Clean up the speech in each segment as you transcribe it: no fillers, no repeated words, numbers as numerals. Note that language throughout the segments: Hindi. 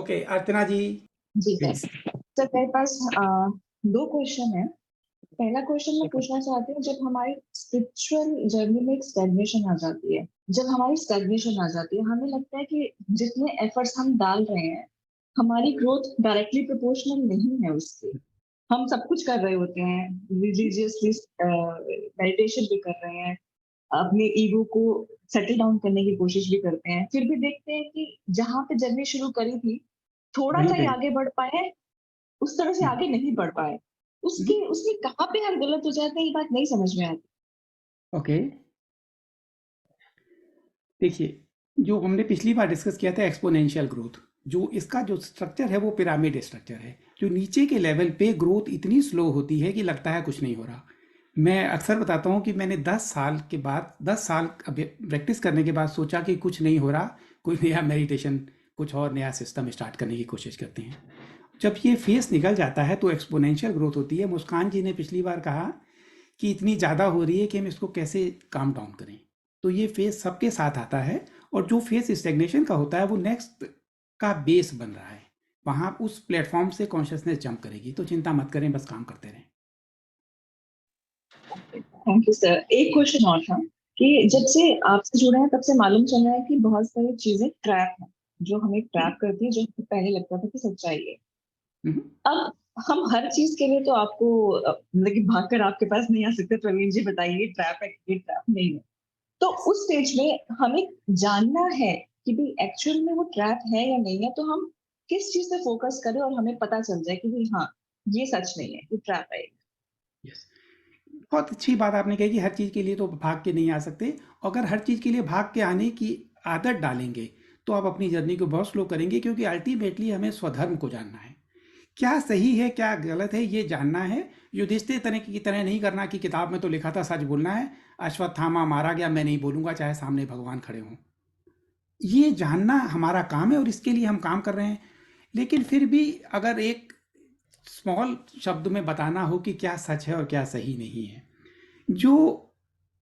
ओके, अर्चना जी जी प्लीज। सर, मेरे पास दो क्वेश्चन है। पहला क्वेश्चन मैं पूछना चाहती हूँ, जब हमारी स्पिरिचुअल जर्नी में एक स्टैग्नेशन आ जाती है, जब हमारी स्टैग्नेशन आ जाती है, हमें लगता है कि जितने एफर्ट्स हम डाल रहे हैं, हमारी ग्रोथ डायरेक्टली प्रोपोर्शनल नहीं है उसके। हम सब कुछ कर रहे होते हैं, रिलीजियसली मेडिटेशन भी कर रहे हैं, अपने ईगो को सेटल डाउन करने की कोशिश भी करते हैं, फिर भी देखते हैं कि जहाँ पे जर्नी शुरू करी थी, थोड़ा वहीं सा ही पे। आगे बढ़ पाए, उस तरह से आगे नहीं बढ़ पाए। उसके उसमें कहाँ पे हम गलत हो जाते हैं, ये बात नहीं समझ में आती। ओके, देखिए, जो हमने पिछली बार डिस्कस किया था एक्सपोनेंशियल ग्रोथ, जो इसका जो स्ट्रक्चर है वो पिरामिड स्ट्रक्चर है। जो नीचे के लेवल पे ग्रोथ इतनी स्लो होती है कि लगता है कुछ नहीं हो रहा। मैं अक्सर बताता हूँ कि मैंने 10 साल के बाद 10 साल प्रैक्टिस करने के बाद सोचा कि कुछ नहीं हो रहा, कोई नया मेडिटेशन, कुछ और नया सिस्टम स्टार्ट करने की कोशिश करते हैं। जब ये फेस निकल जाता है तो एक्सपोनेंशियल ग्रोथ होती है। मुस्कान जी ने पिछली बार कहा कि इतनी ज़्यादा हो रही है कि हम इसको कैसे काम डाउन करें। तो ये फेस सबके साथ आता है, और जो फेस स्टेग्नेशन का होता है वो नेक्स्ट का बेस बन रहा है। वहाँ उस प्लेटफॉर्म से कॉन्शियसनेस जंप करेगी, तो चिंता मत करें, बस काम करते रहें। Thank you sir. एक क्वेश्चन और था कि जब से आपसे जुड़े हैं तब से मालूम चल रहा है कि बहुत सारी चीजें ट्रैप हैं, जो हमें ट्रैप करती है, जो हमें पहले लगता था कि सच्चाई है। हम्म, अब हम हर चीज के लिए तो आपको मतलब कि भागकर आपके पास नहीं आ सकते, प्रवीण जी बताइए ट्रैप है कि ट्रैप नहीं है। तो उस स्टेज में हमें जानना है कि भाई एक्चुअल में वो ट्रैप है या नहीं है, तो हम किस चीज पे फोकस करें और हमें पता चल जाए कि भाई हाँ, ये सच नहीं है, ये ट्रैप है। यस, बहुत अच्छी बात आपने कही कि हर चीज़ के लिए तो भाग के नहीं आ सकते। अगर हर चीज़ के लिए भाग के आने की आदत डालेंगे तो आप अपनी जर्नी को बहुत स्लो करेंगे, क्योंकि अल्टीमेटली हमें स्वधर्म को जानना है। क्या सही है क्या गलत है ये जानना है। युधिष्ठिर तरह की तरह नहीं करना कि किताब में तो लिखा था सच बोलना है, अश्वत्थामा मारा गया मैं नहीं बोलूंगा चाहे सामने भगवान खड़े हों। ये जानना हमारा काम है और इसके लिए हम काम कर रहे हैं। लेकिन फिर भी अगर एक स्मॉल शब्द में बताना हो कि क्या सच है और क्या सही नहीं है, जो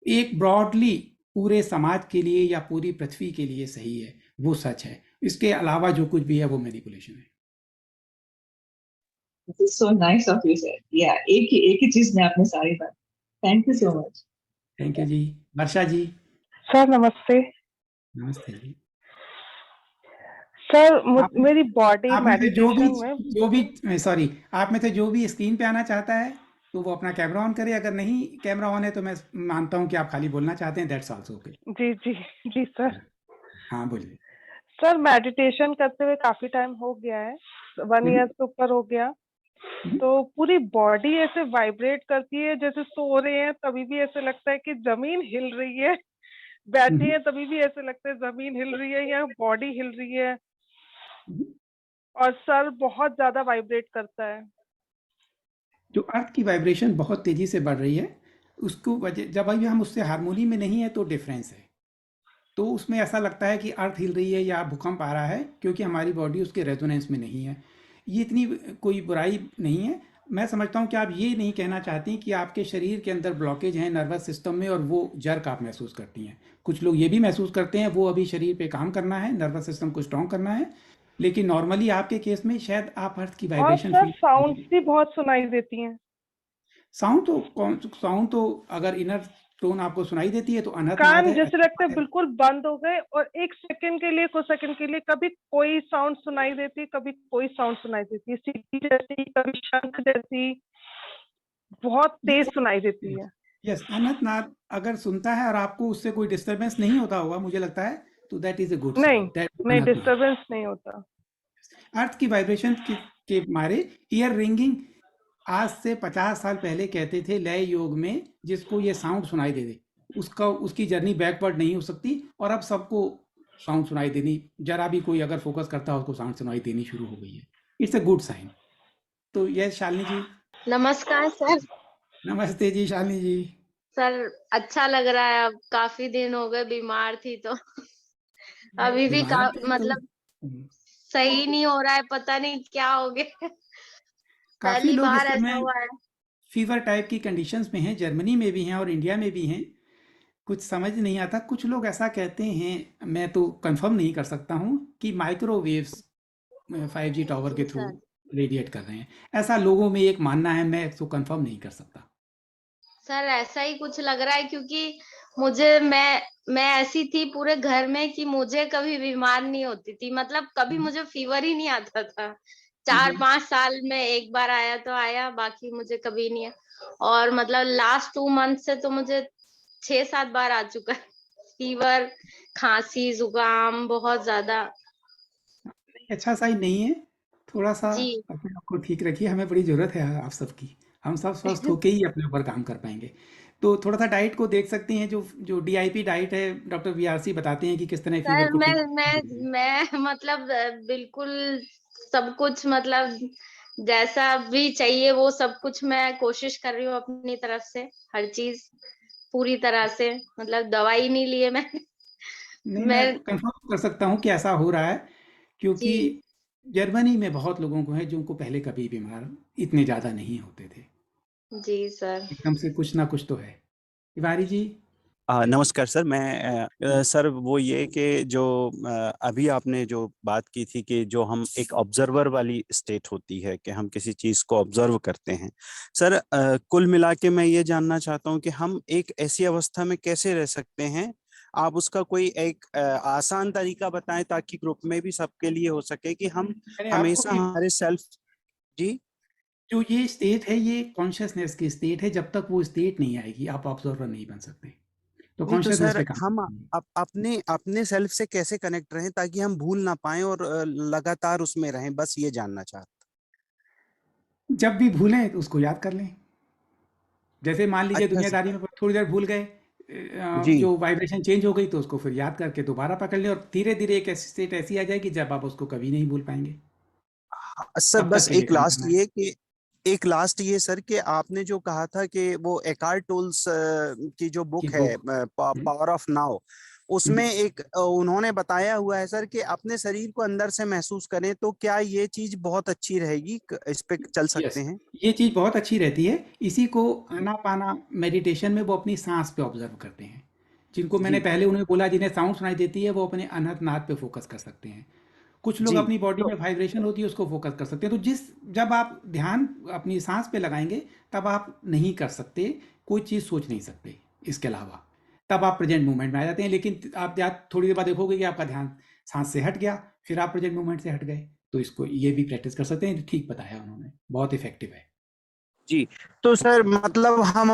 एक ब्रॉडली पूरे समाज के लिए या पूरी पृथ्वी के लिए सही है वो सच है। इसके अलावा जो कुछ भी है वो मैनिपुलेशन है। So nice of you sir. या एक ही चीज में आपने सारी बात। Thank you so much. Thank you जी। वर्षा जी। सर नमस्ते। नमस्ते जी। सर आप मेरी बॉडी आप में से मेडिटेशन में जो भी सॉरी, आप में से जो भी स्क्रीन पे आना चाहता है तो वो अपना कैमरा ऑन करे। अगर नहीं कैमरा ऑन है तो मैं मानता हूँ कि आप खाली बोलना चाहते हैं, दैट्स आल्सो ओके। जी जी जी सर। हाँ बोलिए। सर मेडिटेशन करते हुए काफी टाइम हो गया है, 1 ईयर से ऊपर हो गया। हम्म, तो पूरी बॉडी ऐसे वाइब्रेट करती है, जैसे सो रहे हैं तभी भी ऐसे लगता है कि जमीन हिल रही है, बैठे हम्म, हैं तभी भी ऐसे लगता है जमीन हिल रही है या बॉडी हिल रही है, हम्म। और सर बहुत ज्यादा वाइब्रेट करता है। जो अर्थ की वाइब्रेशन बहुत तेजी से बढ़ रही है, उसको वजह जब अभी हम उससे हारमोनी में नहीं है तो डिफरेंस है। तो उसमें ऐसा लगता है कि अर्थ हिल रही है या भूकंप आ रहा है, क्योंकि हमारी बॉडी उसके रेजोनेंस में नहीं है। ये इतनी कोई बुराई नहीं है। मैं समझता हूँ कि आप ये नहीं कहना चाहती कि आपके शरीर के अंदर ब्लॉकेज है नर्वस सिस्टम में और वो जर्क आप महसूस करती हैं। कुछ लोग ये भी महसूस करते हैं, वो अभी शरीर पे काम करना है, नर्वस सिस्टम को स्ट्रॉन्ग करना है। लेकिन नॉर्मली आपके केस में शायद आप अर्थ की और वाइब्रेशन सर साउंड्स फील। भी बहुत सुनाई देती हैं। साउंड तो अगर इनर टोन आपको सुनाई देती है तो अनहद नाद कान है, जैसे अच्छी लगता बात है है। बिल्कुल बंद हो गए, और एक सेकंड के लिए, कुछ सेकंड के लिए कभी कोई साउंड सुनाई देती, कभी कोई साउंड सुनाई देती है, सीटी जैसी, कभी शंख जैसी, बहुत ये तेज सुनाई देती है। यस, अनंत नाद अगर सुनता है और आपको उससे कोई डिस्टरबेंस नहीं होता होगा मुझे लगता है, तो दैट इज अ गुड नहीं साइन, दैट नहीं, अनंत नाद। डिस्टरबेंस नहीं होता। अर्थ की वाइब्रेशन के मारे ईयर रिंगिंग आज से 50 साल पहले कहते थे लय योग में, जिसको ये साउंड सुनाई दे दे उसका उसकी जर्नी बैकवर्ड नहीं हो सकती। और अब सबको साउंड सुनाई देनी, जरा भी कोई अगर फोकस करता है उसको साउंड सुनाई देनी शुरू हो गई है। It's a good sign. तो यस शालिनी जी। नमस्कार सर। नमस्ते जी शालिनी जी। सर अच्छा लग रहा है, अब काफी दिन हो गए, बीमार थी तो अभी भी बीमार थे तो मतलब सही नहीं हो रहा है, पता नहीं क्या हो गया। काफी पहली लोग इस बार ऐसा समय हुआ है। फीवर टाइप की कंडीशंस में हैं, जर्मनी में भी हैं और इंडिया में भी हैं। कुछ समझ नहीं आता, कुछ लोग ऐसा कहते हैं, मैं तो कंफर्म नहीं कर सकता हूँ कि माइक्रोवेव्स 5G टावर के जी थ्रू सर। रेडिएट कर रहे हैं। ऐसा लोगों में एक मानना है, मैं तो कंफर्म नहीं कर सकता। सर ऐसा ही कुछ लग रहा है क्योंकि मुझे मैं ऐसी थी पूरे घर में कि मुझे कभी बीमार नहीं होती थी, मतलब कभी मुझे फीवर ही नहीं आता था। हम्म। 4-5 साल में एक बार आया तो आया, बाकी मुझे कभी नहीं है। और मतलब लास्ट 2 मंथ से तो मुझे 6-7 बार आ चुका है फीवर, खांसी, जुकाम बहुत ज्यादा। अच्छा साइन नहीं है। थोड़ा सा जी। अपने आप को ठीक रखिए, हमें बड़ी ज़रूरत है आप सबकी। हम सब स्वस्थ होके ही अपने ऊपर काम कर पाएंगे। तो थोड़ा सा डाइट को देख सकती हैं, जो जो डीआईपी डाइट है, डॉक्टर वीआरसी बताते हैं कि किस तरह फीवर सर को मैं ठीक मैं मैं मतलब बिल्कुल सब कुछ मतलब जैसा भी चाहिए वो सब कुछ मैं कोशिश कर रही हूँ अपनी तरफ से, हर चीज पूरी तरह से, मतलब दवाई नहीं लिए मैं। नहीं, मैं मैं कंफर्म कर सकता हूँ कि ऐसा हो रहा है, क्योंकि जी। जर्मनी में बहुत लोगों को है जिनको पहले कभी बीमार इतने ज़्यादा नहीं होते थे। जी सर। एकदम से कुछ ना कुछ तो है। तिवारी जी। नमस्कार सर। मैं सर वो ये कि जो अभी आपने जो बात की थी कि जो हम एक ऑब्जर्वर वाली स्टेट होती है कि हम किसी चीज़ को ऑब्जर्व करते हैं। सर कुल मिला के मैं ये जानना चाहता हूँ कि हम एक ऐसी अवस्था में कैसे रह सकते हैं। आप उसका कोई एक आसान तरीका बताएं ताकि ग्रुप में भी सबके लिए हो सके कि हम मैंने आपको हमेशा भी, हमारे सेल्फ। जी जो ये स्टेट है ये कॉन्शियसनेस की स्टेट है। जब तक वो स्टेट नहीं आएगी आप ऑब्जर्वर नहीं बन सकते। तो नहीं तो कॉन्शियसनेस सर पे काम हम कीजिए। अपने अपने सेल्फ से कैसे कनेक्ट रहें ताकि हम भूल ना पाएं और लगातार उसमें रहें, बस ये जानना चाहता। जब भी भूलें तो उसको याद कर लें। जैसे मान लीजिए अच्छा सर। दुनियादारी में थोड़ी देर भूल गए, जी। जो वाइब्रेशन चेंज हो गई तो उसको फिर याद करके दोबारा पकड़ लें, और धीरे धीरे एक ऐसी स्टेट ऐसी आ जाएगी जब आप उसको कभी नहीं भूल पाएंगे। सर तब तक बस के लिए काम करना है। एक लास्ट ये सर कि आपने जो कहा था कि वो एकार्ट टोल्स की जो कि बुक है बुक। पावर ऑफ नाउ, उसमें एक उन्होंने बताया हुआ है सर कि अपने शरीर को अंदर से महसूस करें, तो क्या ये चीज बहुत अच्छी रहेगी, इस पे चल सकते यस, हैं? ये चीज़ बहुत अच्छी रहती है। इसी को आनापाना मेडिटेशन में वो अपनी सांस पे ऑब्जर्व करते हैं। जिनको मैंने जी। पहले उन्हें बोला जिन्हें साउंड सुनाई देती है, वो अपने अनहद नाद पे फोकस कर सकते हैं। कुछ लोग जी। अपनी बॉडी तो में वाइब्रेशन होती है उसको फोकस कर सकते हैं। तो जब आप ध्यान अपनी सांस पे लगाएंगे तब आप नहीं कर सकते, कोई चीज़ सोच नहीं सकते इसके अलावा। तब आप प्रेजेंट मोमेंट में आ जाते हैं। लेकिन आप थोड़ी देर बाद देखोगे कि आपका ध्यान सांस से हट गया, फिर आप प्रेजेंट मोमेंट से हट गए। तो इसको ये भी प्रैक्टिस कर सकते हैं। ठीक बताया उन्होंने, बहुत इफेक्टिव है। जी। तो सर मतलब हम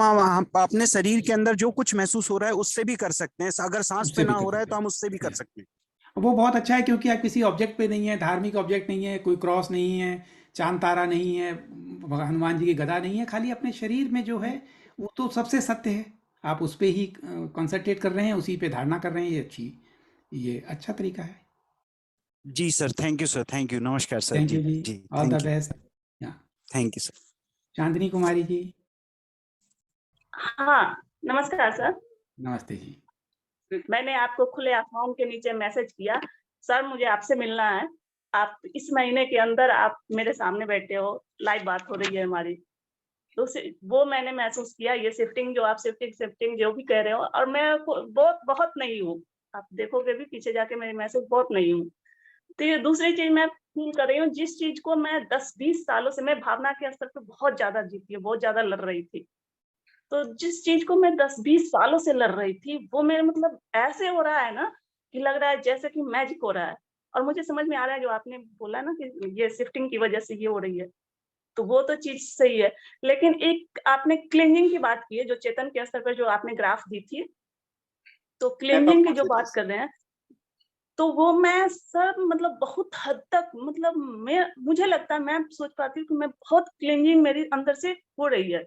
अपने शरीर के अंदर जो कुछ महसूस हो रहा है उससे भी कर सकते हैं, अगर सांस पे उससे ना भी कर हो रहा है सकते तो हम उससे भी कर हैं। सकते हैं। वो बहुत अच्छा है क्योंकि आप किसी ऑब्जेक्ट पे नहीं है, धार्मिक ऑब्जेक्ट नहीं है, कोई क्रॉस नहीं है, चांद तारा नहीं है, हनुमान जी की गदा नहीं है, खाली अपने शरीर में जो है वो तो सबसे सत्य है। आप उस पे ही कंसंट्रेट कर रहे हैं, उसी पे धारणा कर रहे हैं। ये अच्छा तरीका है। जी sir, thank you sir, thank you, नमस्कार सर। थैंक जी यू जी। जी। All the thank you. Best. या thank you sir. Chandni Kumari ji. हाँ, नमस्कार सर। नमस्ते जी। मैंने आपको खुले आसमान के नीचे मैसेज किया। सर मुझे आपसे मिलना है। आप इस महीने के अंदर आप मेरे सामने बैठे हो, लाइव बात हो रही है हमारी। तो वो मैंने महसूस किया, ये शिफ्टिंग जो आप शिफ्टिंग जो भी कह रहे हो, और मैं बहुत बहुत नहीं हूँ। आप देखोगे भी पीछे जाके मेरे मैसेज बहुत नहीं हूँ। तो ये दूसरी चीज मैं फील कर रही हूँ, जिस चीज को मैं 10-20 सालों से मैं भावना के स्तर पे बहुत ज्यादा जीती हूँ, बहुत ज्यादा लड़ रही थी। तो जिस चीज को मैं 10-20 सालों से लड़ रही थी, वो मेरे मतलब ऐसे हो रहा है ना कि लग रहा है जैसे कि मैजिक हो रहा है। और मुझे समझ में आ रहा है जो आपने बोला ना कि ये शिफ्टिंग की वजह से ये हो रही है, तो वो तो चीज सही है। लेकिन एक आपने क्लींजिंग की बात की है, जो चेतन के स्तर पर जो आपने ग्राफ दी थी, तो स्टेप ऑफ क्लींजिंग की जो बात कॉन्शियसनेस। कर रहे हैं, तो वो मैं सब मतलब बहुत हद तक मतलब मुझे लगता है मैं सोच पाती हूँ कि मैं बहुत क्लींजिंग मेरी अंदर से हो रही है।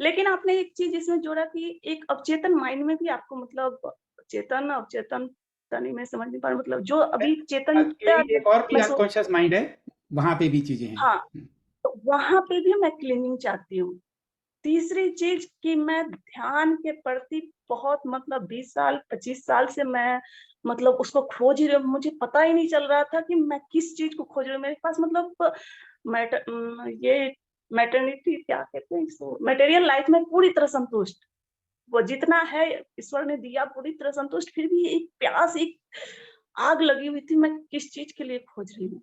लेकिन आपने एक चीज इसमें जोड़ा कि एक अवचेतन माइंड में भी आपको मतलब चेतन अवचेतन पता नहीं मैं समझ नहीं पा रही, मतलब जो अभी चेतनता एक जो और भी मैं अनकॉन्शियस माइंड है, वहां पे भी चीजें हैं। हाँ, तो वहां पे भी मैं क्लीनिंग चाहती हूँ। तीसरी चीज कि मैं ध्यान के प्रति बहुत मतलब 20 साल 25 साल से मैं मतलब उसको खोज ही रही हूँ। मुझे पता ही नहीं चल रहा था कि मैं किस चीज को खोज रही हूँ। मेरे पास मतलब ये मैटरनिटी क्या कहते हैं इसको, मटेरियल लाइफ में पूरी तरह संतुष्ट, वो जितना है ईश्वर ने दिया पूरी तरह संतुष्ट, फिर भी एक प्यास, एक आग लगी हुई थी, मैं किस चीज के लिए खोज रही हूँ।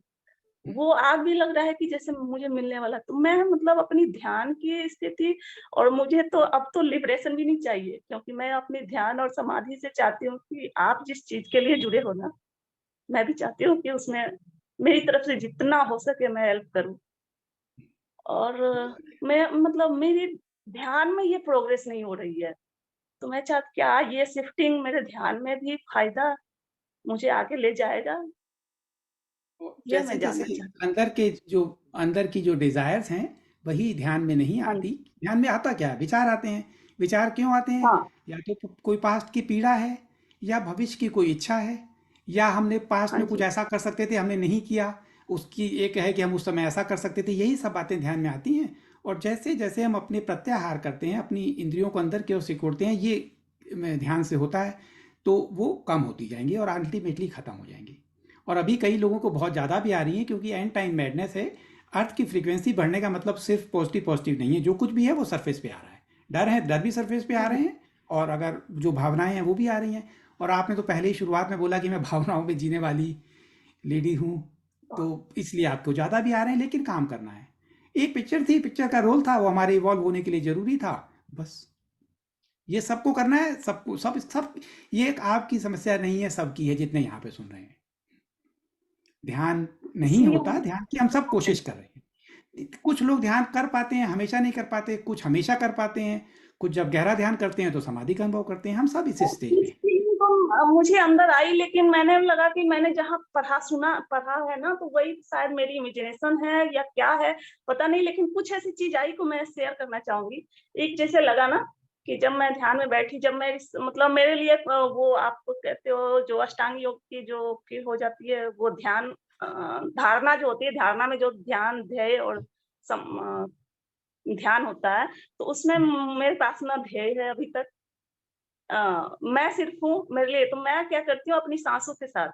वो आग भी लग रहा है कि जैसे मुझे मिलने वाला, तो मैं मतलब अपनी ध्यान की स्थिति, और मुझे तो अब तो लिबरेशन भी नहीं चाहिए, क्योंकि मैं अपने ध्यान और समाधि से चाहती हूँ कि आप जिस चीज के लिए जुड़े हो ना, मैं भी चाहती हूँ कि उसमें मेरी तरफ से जितना हो सके मैं हेल्प करूँ। और मैं मतलब मेरी ध्यान में ये प्रोग्रेस नहीं हो रही है, तो मैं क्या ये शिफ्टिंग मेरे ध्यान में भी फायदा मुझे आगे ले जाएगा? ये जैसे मैं जानना जैसे चाहती अंदर की जो डिजायर्स हैं वही ध्यान में नहीं हूँ। हाँ आती। जी। ध्यान में आता क्या है? विचार आते हैं। विचार क्यों आते हैं? हाँ, या तो कोई पास्ट की पीड़ा है, या भविष्य की कोई इच्छा है, या हमने पास्ट हाँ में कुछ जी। ऐसा कर सकते थे हमने नहीं किया, उसकी एक है कि हम उस समय ऐसा कर सकते थे। यही सब बातें ध्यान में आती हैं। और जैसे जैसे हम अपने प्रत्याहार करते हैं, अपनी इंद्रियों को अंदर की ओर सिकोड़ते हैं, ये ध्यान से होता है, तो वो कम होती जाएंगी और अल्टीमेटली खत्म हो जाएंगी। और अभी कई लोगों को बहुत ज़्यादा भी आ रही हैं, क्योंकि एंड टाइम मैडनेस है। अर्थ की फ्रीक्वेंसी बढ़ने का मतलब सिर्फ पॉजिटिव पॉजिटिव नहीं है। जो कुछ भी है वो सरफेस पे आ रहा है। डर है, डर भी सरफेस पे आ रहे हैं, और अगर जो भावनाएं हैं वो भी आ रही हैं। और आपने तो पहले ही शुरुआत में बोला कि मैं भावनाओं में जीने वाली लेडी हूँ, तो इसलिए आपको ज़्यादा भी आ रहे हैं, लेकिन काम करना है। एक पिक्चर थी, पिक्चर का रोल था, वो हमारे इवॉल्व होने के लिए ज़रूरी था, बस। ये सबको करना है, सबको, सब सब। ये एक आपकी समस्या नहीं है, सबकी है, जितने यहाँ पे सुन रहे हैं। ध्यान नहीं इसलिए होता, ध्यान की हम सब कोशिश कर रहे हैं। कुछ लोग ध्यान कर पाते हैं, हमेशा नहीं कर पाते, कुछ हमेशा कर पाते हैं, कुछ जब गहरा ध्यान करते हैं तो समाधि का अनुभव करते हैं। हम सब इस स्टेज पे हैं। मुझे अंदर आई, लेकिन मैंने लगा कि मैंने जहाँ पढ़ा है ना, तो वही शायद मेरी इमेजिनेशन है या क्या है, पता नहीं, लेकिन कुछ ऐसी चीज आई को मैं शेयर करना चाहूंगी। एक जैसे लगा ना कि जब मैं ध्यान में बैठी, जब मैं मतलब मेरे लिए वो आप कहते हो जो अष्टांग योग की जो की हो जाती है, वो ध्यान धारणा जो होती है, धारणा में जो ध्यान ध्येय और ध्यान होता है, तो उसमें मेरे पास ना ध्येय है अभी तक। मैं सिर्फ हूँ मेरे लिए, तो मैं क्या करती हूँ अपनी सांसों के साथ,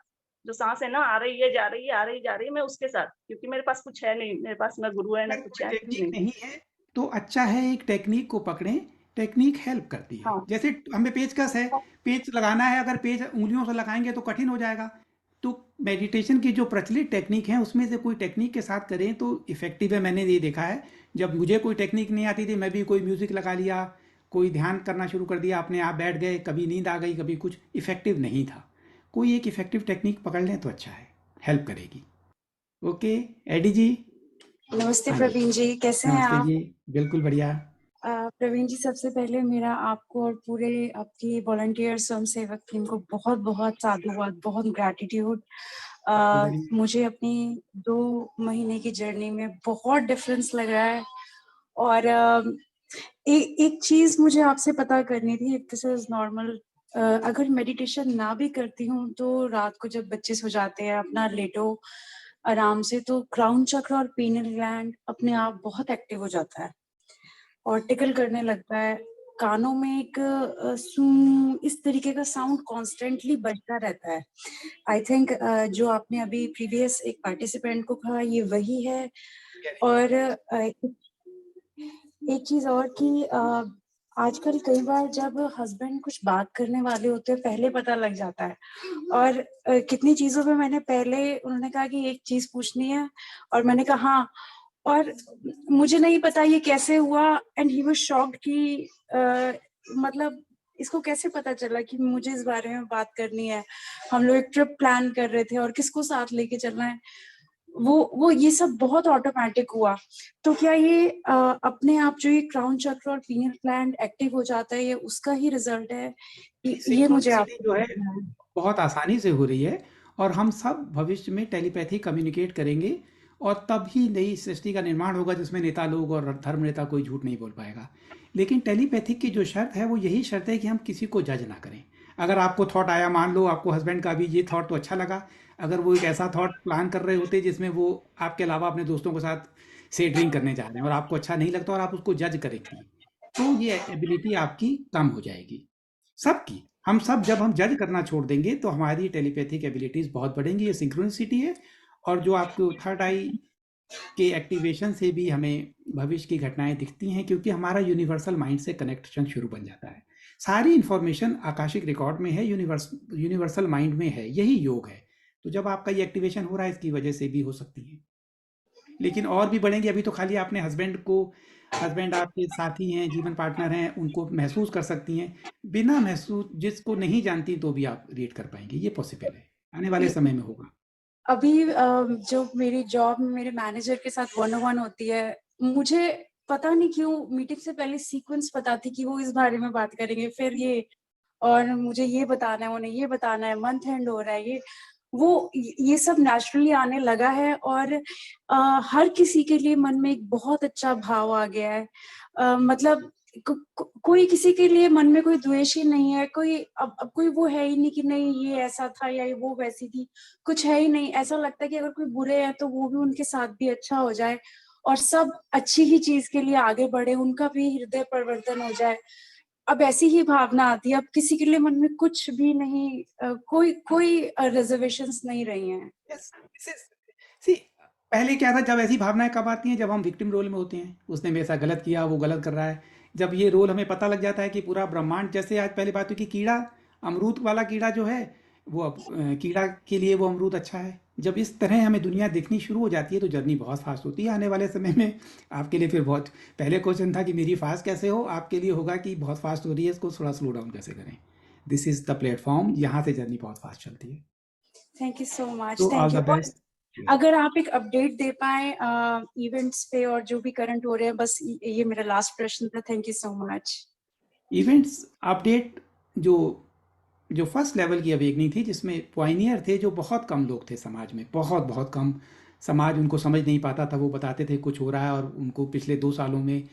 जो सांस है ना, आ रही है, जा रही है, आ रही जा रही है, मैं उसके साथ, क्योंकि मेरे पास कुछ है नहीं, मेरे पास ना गुरु है, ना अगर कुछ कोई है, कुछ टेक्निक नहीं। नहीं है तो अच्छा है एक टेक्निक को पकड़ें। टेक्निक हेल्प करती है। हाँ, जैसे हमें पेचकस है, पेच लगाना है, अगर पेच उंगलियों से लगाएंगे तो कठिन हो जाएगा। तो मेडिटेशन की जो प्रचलित टेक्निक है उसमें से कोई टेक्निक के साथ करें तो इफेक्टिव है। मैंने ये देखा है, जब मुझे कोई टेक्निक नहीं आती थी, मैं भी कोई म्यूजिक लगा लिया, कोई ध्यान करना शुरू कर दिया, अपने आप बैठ गए, कभी नींद आ गई, कभी कुछ, इफेक्टिव नहीं था। कोई एक इफेक्टिव टेक्निक पकड़ लें तो अच्छा है, हेल्प करेगी। ओके, एडी जी। नमस्ते हाँ जी, प्रवीण जी, कैसे हैं नमस्ते आप? जी। बिल्कुल बढ़िया। प्रवीण जी, सबसे पहले मेरा आपको और पूरे आपकी वॉलंटियर स्वयंसेवक टीम को बहुत बहुत साधुवाद, बहुत ग्रैटिट्यूड। वेरी मुझे अपनी 2 महीने की जर्नी में बहुत डिफरेंस लग रहा है। और एक चीज मुझे आपसे पता करनी थी, इफ दिस इज नॉर्मल। अगर मेडिटेशन ना भी करती हूँ तो रात को जब बच्चे सो जाते हैं, अपना लेटो आराम से, तो क्राउन चक्र और पीनल ग्लैंड अपने आप बहुत एक्टिव हो जाता है और टिकल करने लगता है। कानों में एक इस तरीके का साउंड कॉन्स्टेंटली बजता रहता है। आई थिंक जो आपने अभी प्रीवियस एक पार्टिसिपेंट को कहा, ये वही है। और एक चीज और कि आजकल कई बार जब हस्बैंड कुछ बात करने वाले होते हैं, पहले पता लग जाता है। और कितनी चीजों पे मैंने पहले, उन्होंने कहा कि एक चीज पूछनी है, और मैंने कहा हाँ, और मुझे नहीं पता ये कैसे हुआ, एंड ही वाज शॉक्ड कि मतलब इसको कैसे पता चला कि मुझे इस बारे में बात करनी है। हम लोग एक ट्रिप प्लान कर रहे थे और किसको साथ लेके चलना है, वो ये सब बहुत ऑटोमेटिक हुआ। तो क्या ये अपने आप जो ये क्राउन चक्र और पीनियल ग्लैंड एक्टिव हो जाता है, ये उसका ही रिजल्ट है? ये मुझे सिंक्रोनिसिटी आपको जो है बताना है। बहुत आसानी से हो रही है। और हम सब भविष्य में टेलीपैथी कम्युनिकेट करेंगे, और तब ही नई सृष्टि का निर्माण होगा जिसमें नेता लोग और धर्म नेता कोई झूठ नहीं बोल पाएगा। लेकिन टेलीपैथिक की जो शर्त है वो यही शर्त है कि हम किसी को जज ना करें। अगर आपको थॉट आया, मान लो आपको हस्बैंड का भी ये थॉट तो अच्छा लगा, अगर वो एक ऐसा थॉट प्लान कर रहे होते जिसमें वो आपके अलावा अपने दोस्तों के साथ से ड्रिंक करने जा रहे हैं और आपको अच्छा नहीं लगता और आप उसको जज करेंगी, तो ये एबिलिटी आपकी कम हो जाएगी, सबकी। हम सब जब हम जज करना छोड़ देंगे तो हमारी टेलीपैथिक एबिलिटीज बहुत बढ़ेंगी। ये सिंक्रोनिसिटी है। और जो आपको थर्ड आई के एक्टिवेशन से भी हमें भविष्य की घटनाएं दिखती हैं, क्योंकि हमारा यूनिवर्सल माइंड से कनेक्शन शुरू बन जाता है। सारी इंफॉर्मेशन आकाशिक रिकॉर्ड में है, यूनिवर्सल माइंड में है। यही योग है। तो जब आपका ये एक्टिवेशन हो रहा है इसकी वजह से भी हो सकती है, लेकिन और भी बढ़ेंगे। अभी तो खाली आपने हस्बैंड आपके साथी हैं, जीवन पार्टनर हैं, उनको महसूस कर सकती हैं। बिना महसूस जिसको नहीं जानती तो भी आप रीड कर पाएंगे, ये पॉसिबल है, आने वाले समय में होगा। अभी जो मेरी जॉब में मेरे मैनेजर के साथ 1-on-1 होती है, मुझे पता नहीं क्यों मीटिंग से पहले सीक्वेंस पता थी कि वो इस बारे में बात करेंगे, फिर ये और मुझे ये बताना है, उन्हें ये बताना है, मंथ एंड हो रहा है, ये सब नेचुरली आने लगा है और हर किसी के लिए मन में एक बहुत अच्छा भाव आ गया है। मतलब कोई किसी के लिए मन में कोई द्वेष ही नहीं है, कोई अब कोई वो है ही नहीं कि नहीं ये ऐसा था या वो वैसी थी, कुछ है ही नहीं। ऐसा लगता है कि अगर कोई बुरे हैं तो वो भी उनके साथ भी अच्छा हो जाए और सब अच्छी ही चीज के लिए आगे बढ़े, उनका भी हृदय परिवर्तन हो जाए। अब ऐसी ही भावना आती है, अब किसी के लिए मन में कुछ भी नहीं, कोई रिजर्वेशंस नहीं रही हैं। Yes, see, पहले क्या था, जब ऐसी भावनाएं कब आती हैं, जब हम विक्टिम रोल में होते हैं, उसने मेरे साथ गलत किया, वो गलत कर रहा है। जब ये रोल हमें पता लग जाता है कि पूरा ब्रह्मांड, जैसे आज पहले बात हुई कि कीड़ा, अमरूद वाला कीड़ा जो है वो अब कीड़ा के लिए वो अमरूद अच्छा है। जब इस तरह हमें दुनिया देखनी शुरू हो जाती है तो जर्नी बहुत फास्ट होती है। आने वाले समय में आपके लिए फिर बहुत, पहले क्वेश्चन था कि मेरी फास्ट कैसे हो, आपके लिए होगा कि बहुत फास्ट हो रही है, इसको थोड़ा स्लो डाउन कैसे करें। दिस इज द प्लेटफॉर्म, यहाँ से जर्नी बहुत फास्ट चलती है। थैंक यू सो मच, तो thank all you. The best. अगर आप एक अपडेट दे पाए इवेंट्स पे और जो भी करंट हो रहे हैं, बस ये मेरा लास्ट प्रश्न था। Thank you so much. Events update, जो जो फर्स्ट लेवल की अवेकनिंग थी, जिसमें पॉइनियर थे, जो बहुत कम लोग थे समाज में, बहुत बहुत कम। समाज उनको समझ नहीं पाता था, वो बताते थे कुछ हो रहा है और उनको पिछले 2 सालों में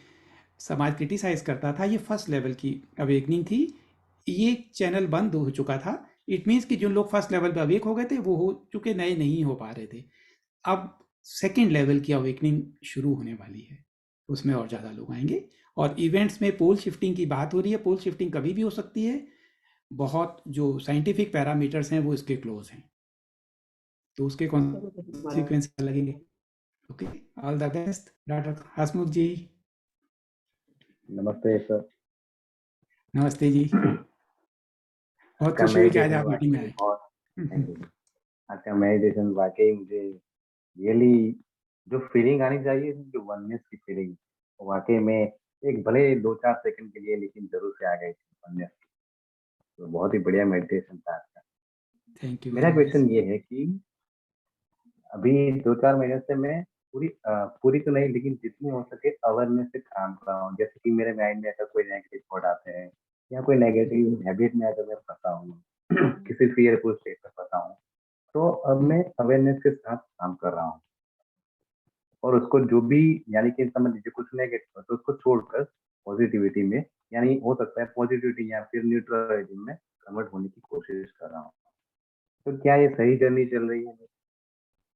समाज क्रिटिसाइज करता था। ये फर्स्ट लेवल की अवेकनिंग थी। ये चैनल बंद हो चुका था। इट मीन्स कि जो लोग फर्स्ट लेवल पे अवेक हो गए थे वो हो चुके, नए नहीं हो पा रहे थे। अब सेकेंड लेवल की अवेकनिंग शुरू होने वाली है, उसमें और ज़्यादा लोग आएंगे। और इवेंट्स में पोल शिफ्टिंग की बात हो रही है। पोल शिफ्टिंग कभी भी हो सकती है, बहुत जो साइंटिफिक पैरामीटर्स हैं वो इसके क्लोज हैं, तो उसके कॉन्सिक्वेंस लगेंगे। Okay, all the best. Doctor Hasmukh ji. नमस्ते सर। नमस्ते जी, बहुत आपका खुशी हुई कि आज मेडिटेशन आप मीटिंग में वाकई आए। बहुत, थैंक यू। आपका मेडिटेशन वाकई मुझे रियली जो फीलिंग आनी चाहिए, जो वननेस की फीलिंग, वाकई में एक भले 2-4 सेकंड के लिए, लेकिन जरूर से आ गई थी वननेस। तो बहुत ही बढ़िया मेडिटेशन था आपका। थैंक यू मेरा वेरी मच। क्वेश्चन ये है कि अभी 2-4 महीने से मैं पूरी तो नहीं, लेकिन जितनी हो सके अवेयरनेस से काम कर रहा हूँ। जैसे कि मेरे माइंड में अगर कोई नेगेटिव थॉट आते हैं या कोई नेगेटिव हैबिट में अगर मैं फंसा हूँ किसी फियरफुल स्टेट में फंसा हूँ, तो अब मैं अवेयरनेस के साथ काम कर रहा हूँ और उसको जो भी, यानी कि समझ लीजिए कुछ नेगेटिव तो उसको छोड़कर पॉजिटिविटी में, यानी हो सकता है पॉजिटिविटी या फिर न्यूट्रलिज्म में कन्वर्ट होने की कोशिश कर रहा हूँ। तो क्या ये सही जर्नी चल रही है?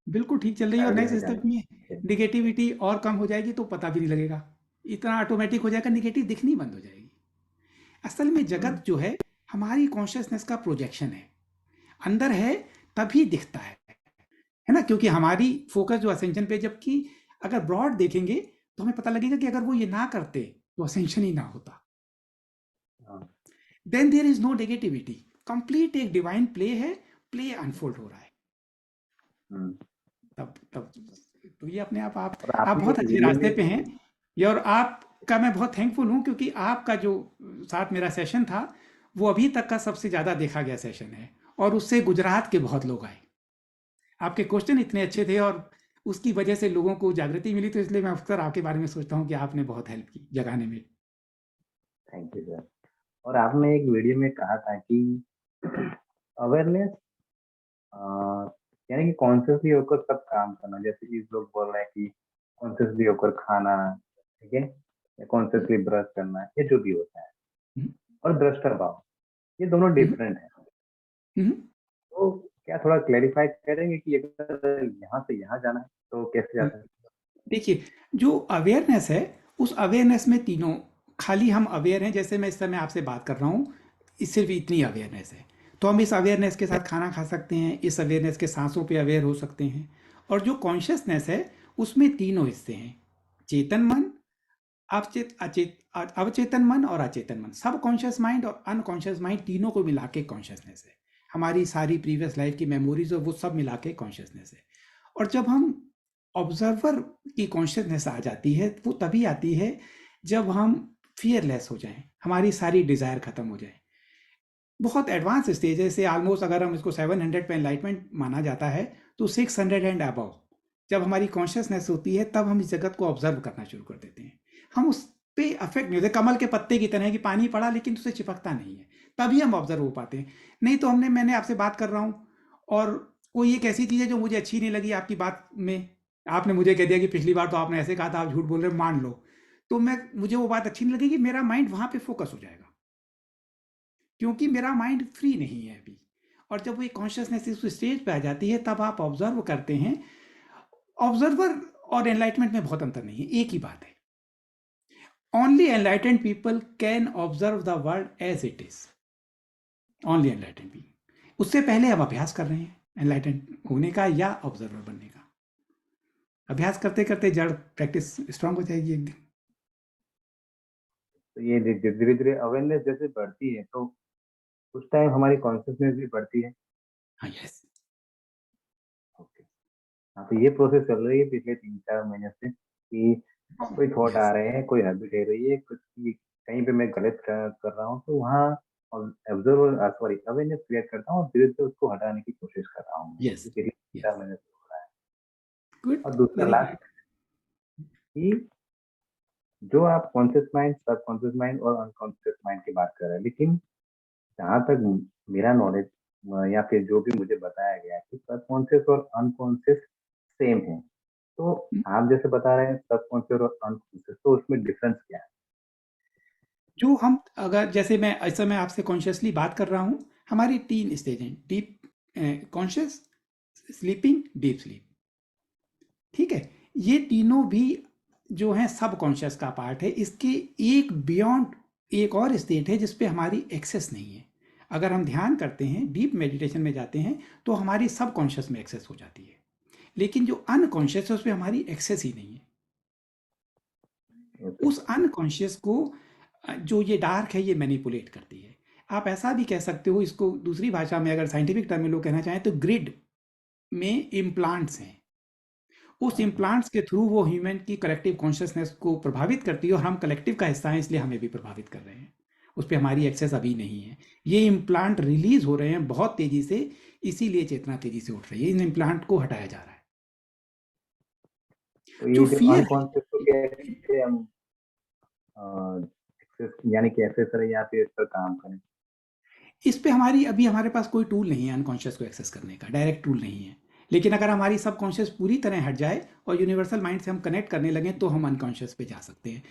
बिल्कुल ठीक चल रही है, और आगे नए में सिस्टम जाने में निगेटिविटी और कम हो जाएगी तो पता भी नहीं लगेगा, इतना ऑटोमेटिक हो जाएगा, निगेटिव दिखनी बंद हो जाएगी। असल में जगत जो है हमारी कॉन्शियसनेस का प्रोजेक्शन है, अंदर है तभी दिखता है ना, क्योंकि हमारी फोकस जो असेंशन पे, जबकि अगर ब्रॉड देखेंगे तो हमें पता लगेगा कि अगर वो ये ना करते तो असेंशन ही ना होता। Then there is no negativity, complete एक डिवाइन प्ले है, प्ले अनफोल्ड हो रहा है। तब तब तो ये अपने आप आप बहुत अच्छे रास्ते पे हैं ये, और आपका मैं बहुत थैंकफुल हूँ, क्योंकि आपका जो साथ मेरा सेशन था वो अभी तक का सबसे ज़्यादा देखा गया सेशन है, और उससे गुजरात के बहुत लोग आए। आपके क्वेश्चन इतने अच्छे थे और उसकी वजह से लोगों को जागृति मिली, तो इसलिए मैं अक्सर आपके बारे में सोचता हूँ कि आपने बहुत हेल्प की जगाने में। Thank you sir. और आपने एक वीडियो में कहा था कि अवेयरनेस यानी कि कॉन्शियसली होकर सब काम करना, जैसे कि लोग बोल रहे हैं कि कॉन्शियसली होकर खाना, ठीक है, या कॉन्शियसली ब्रश करना, ये जो भी होता है, और दृष्टा भाव, ये दोनों डिफरेंट है। तो क्या थोड़ा क्लैरिफाई करेंगे कि अगर यहाँ से यहाँ जाना है तो कैसे जाता है? देखिए, जो अवेयरनेस है, उस अवेयरनेस में तीनों, खाली हम अवेयर हैं, जैसे मैं इस समय आपसे बात कर रहा हूँ, सिर्फ इतनी अवेयरनेस है, तो हम इस अवेयरनेस के साथ खाना खा सकते हैं, इस अवेयरनेस के सांसों पे अवेयर हो सकते हैं। और जो कॉन्शियसनेस है उसमें तीनों हिस्से हैं, चेतन मन, अवचेतन मन और अचेतन मन, सब कॉन्शियस माइंड और अनकॉन्शियस माइंड, तीनों को मिला के कॉन्शियसनेस है। हमारी सारी प्रीवियस लाइफ की मेमोरीज और वो सब मिला के कॉन्शियसनेस है। और जब हम ऑब्जर्वर की कॉन्शियसनेस आ जाती है, वो तभी आती है जब हम फियरलेस हो जाएं, हमारी सारी डिज़ायर ख़त्म हो जाए। बहुत एडवांस स्टेज है, से ऑलमोस्ट अगर हम इसको 700 पे एनलाइटमेंट माना जाता है तो 600 एंड अबव जब हमारी कॉन्शियसनेस होती है, तब हम इस जगत को ऑब्जर्व करना शुरू कर देते हैं। हम उस पे अफेक्ट नहीं होते, कमल के पत्ते की तरह कि पानी पड़ा लेकिन उससे चिपकता नहीं है, तभी हम ऑब्जर्व हो पाते हैं। नहीं तो मैंने आपसे बात कर रहा हूँ और कोई एक ऐसी चीज़ है जो मुझे अच्छी नहीं लगी आपकी बात में, आपने मुझे कह दिया कि पिछली बार तो आपने ऐसे कहा था, आप झूठ बोल रहे, मान लो, तो मुझे वो बात अच्छी नहीं लगेगी, मेरा माइंड वहाँ पे फोकस हो जाएगा क्योंकि मेरा माइंड फ्री नहीं है अभी। और जब वो कॉन्शियसनेस इस स्टेज पे आ जाती है, तब आप ऑब्जर्व करते हैं। ऑब्जर्वर और एनलाइटमेंट में बहुत अंतर नहीं है, एक ही बात है। Only enlightened people can observe the world as it is, only enlightened people. उससे पहले हम अभ्यास कर रहे हैं एनलाइटेंड होने का या ऑब्जर्वर बनने का। अभ्यास करते करते जड़ प्रैक्टिस स्ट्रांग हो जाएगी एक दिन। तो ये धीरे धीरे अवेयरनेस जैसे बढ़ती है तो उस टाइम हमारी कॉन्शियसनेस भी बढ़ती है। हाँ, यस। ओके, हाँ, तो ये प्रोसेस चल रही है पिछले 3-4 महीने से कि कोई थॉट आ रहे हैं, कोई हैबिट है रही है, कुछ कहीं पे मैं गलत कर रहा हूँ, तो वहाँ ऑब्जर्वर सॉरी अवेयरनेस क्रिएट करता हूँ और धीरे धीरे उसको हटाने की कोशिश कर रहा हूँ। यस, ये पिछले 4 महीने से हो रहा है। गुड, और दूसरा वेरी लास्ट कि जो आप कॉन्शियस माइंड, सबकॉन्शियस माइंड और अनकॉन्शियस माइंड की बात कर रहे हैं, लेकिन जहाँ तक मेरा नॉलेज या फिर जो भी मुझे बताया गया है कि सबकॉन्शियस और अनकॉन्शियस सेम है। तो आप जैसे बता रहे हैं सबकॉन्शियस और अनकॉन्शियस, तो उसमें डिफरेंस क्या है? जो हम अगर जैसे मैं इस समय आपसे कॉन्शियसली बात कर रहा हूँ, हमारी 3 स्टेज हैं, deep conscious, sleeping, deep sleep. ठीक है, ये तीनों भी जो हैं सब कॉन्शियस का पार्ट है। इसके एक बियॉन्ड एक और स्टेट है जिस पे हमारी एक्सेस नहीं है। अगर हम ध्यान करते हैं, डीप मेडिटेशन में जाते हैं, तो हमारी सब कॉन्शियस में एक्सेस हो जाती है, लेकिन जो अनकॉन्शियस है उस पर हमारी एक्सेस ही नहीं है। उस अनकॉन्शियस को जो ये डार्क है, ये मैनिपुलेट करती है। आप ऐसा भी कह सकते हो, इसको दूसरी भाषा में अगर साइंटिफिक टर्म में लोग कहना चाहें तो ग्रिड में इम्प्लांट्स हैं। उस इम्प्लांट्स के थ्रू वो ह्यूमन की कलेक्टिव कॉन्शियसनेस को प्रभावित करती है और हम कलेक्टिव का हिस्सा हैं, इसलिए हमें भी प्रभावित कर रहे हैं। उस पर हमारी एक्सेस अभी नहीं है। ये इम्प्लांट रिलीज हो रहे हैं बहुत तेजी से, इसीलिए चेतना तेजी से उठ रही है। इन इम्प्लांट को हटाया जा रहा है। तो ये जो जो फियर अनकॉन्शियस को कैसे हम एक्सेस यानी कि एक्सेस करें या फिर इस पर काम करें? इस पे अभी हमारे पास कोई टूल नहीं है अनकॉन्शियस को एक्सेस करने का, डायरेक्ट टूल नहीं है। लेकिन अगर हमारी सबकॉन्शियस पूरी तरह हट जाए और यूनिवर्सल माइंड से हम कनेक्ट करने लगे, तो हम अनकॉन्शियस पे जा सकते हैं।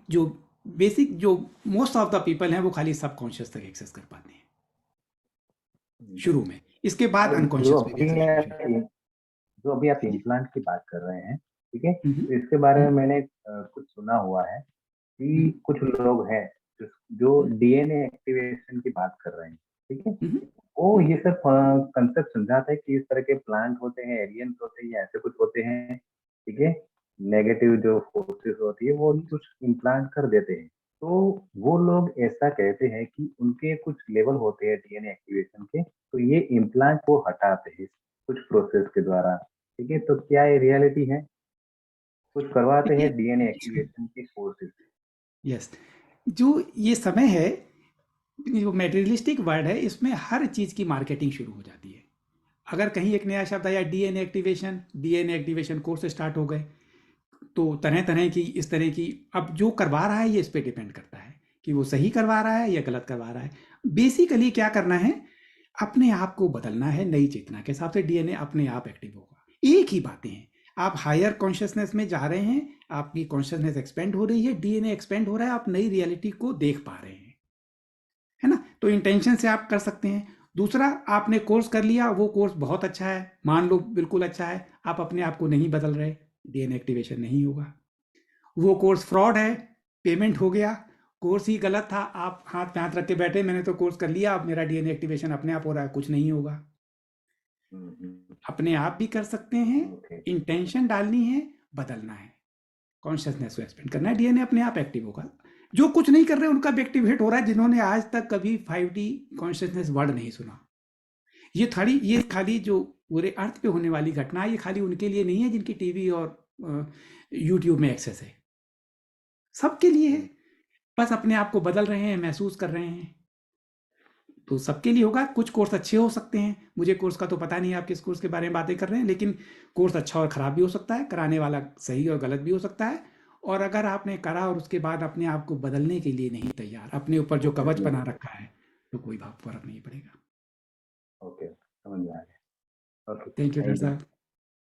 जो बेसिक जो मोस्ट ऑफ द पीपल हैं वो खाली सबकॉन्शियस तक एक्सेस कर पाते हैं शुरू में, इसके बाद और अनकॉन्शियस पे भी एक्सेस होना शुरू। जो अभी आप जी। इम्प्लांट की बात कर रहे हैं, ठीक है, हम्म, तो इसके बारे में मैंने कुछ सुना हुआ है कि कुछ लोग हैं जो डीएनए एक्टिवेशन की बात कर रहे हैं, ठीक है, वो ये सब कंसेप्ट समझाते हैं कि इस तरह के प्लांट होते हैं, एलियंस होते हैं या ऐसे कुछ होते हैं, ठीक है, नेगेटिव जो फोर्सेस होती है वो कुछ इम्प्लांट कर देते हैं। तो वो लोग ऐसा कहते हैं कि उनके कुछ लेवल होते हैं डीएनए एक्टिवेशन के, तो ये इम्प्लांट को हटाते हैं कुछ प्रोसेस के द्वारा, ठीक है। तो क्या ये रियलिटी है? कुछ करवाते हैं डीएनए एक्टिवेशन की फोर्सेस? यस, जो ये समय है, जो मेटेरियलिस्टिक वर्ल्ड है, इसमें हर चीज़ की मार्केटिंग शुरू हो जाती है। अगर कहीं एक नया शब्द आया डीएनए एक्टिवेशन कोर्स स्टार्ट हो गए, तो तरह तरह की इस तरह की, अब जो करवा रहा है ये इस पे डिपेंड करता है कि वो सही करवा रहा है या गलत करवा रहा है। बेसिकली क्या करना है, अपने आप को बदलना है, नई चेतना के हिसाब से डीएनए अपने आप एक्टिव होगा। एक ही बातें हैं, आप हायर कॉन्शियसनेस में जा रहे हैं, आपकी कॉन्शियसनेस एक्सपेंड हो रही है, डीएनए एक्सपेंड हो रहा है, आप नई रियलिटी को देख पा रहे हैं, है ना। तो इंटेंशन से आप कर सकते हैं। दूसरा, आपने कोर्स कर लिया, वो कोर्स बहुत अच्छा है, मान लो बिल्कुल अच्छा है, आप अपने आप को नहीं बदल रहे, डीएनए एक्टिवेशन नहीं होगा। वो कोर्स फ्रॉड है, पेमेंट हो गया, कोर्स ही गलत था, आप हाथ पे हाथ रख के बैठे, मैंने तो कोर्स कर लिया, अब मेरा डीएनए एक्टिवेशन अपने आप हो रहा है, कुछ नहीं होगा। अपने आप भी कर सकते हैं, इंटेंशन डालनी है, बदलना है, कॉन्शियसनेस को एक्सपेंड करना है, डीएनए अपने आप एक्टिव होगा। जो कुछ नहीं कर रहे उनका भी एक्टिवेट हो रहा है, जिन्होंने आज तक कभी 5D कॉन्शियसनेस वर्ड नहीं सुना। ये खाली जो पूरे अर्थ पे होने वाली घटना है, ये खाली उनके लिए नहीं है जिनकी टीवी और यूट्यूब में एक्सेस है, सबके लिए है। बस अपने आप को बदल रहे हैं, महसूस कर रहे हैं, तो सबके लिए होगा। कुछ कोर्स अच्छे हो सकते हैं, मुझे कोर्स का तो पता नहीं आप किस कोर्स के बारे में बातें कर रहे हैं, लेकिन कोर्स अच्छा और ख़राब भी हो सकता है, कराने वाला सही और गलत भी हो सकता है। और अगर आपने करा और उसके बाद अपने आप को बदलने के लिए नहीं तैयार, अपने ऊपर जो कवच बना रखा है, तो कोई फर्क नहीं पड़ेगा। ओके, समझ में आ गया। ओके, थैंक यू डॉक्टर साहब,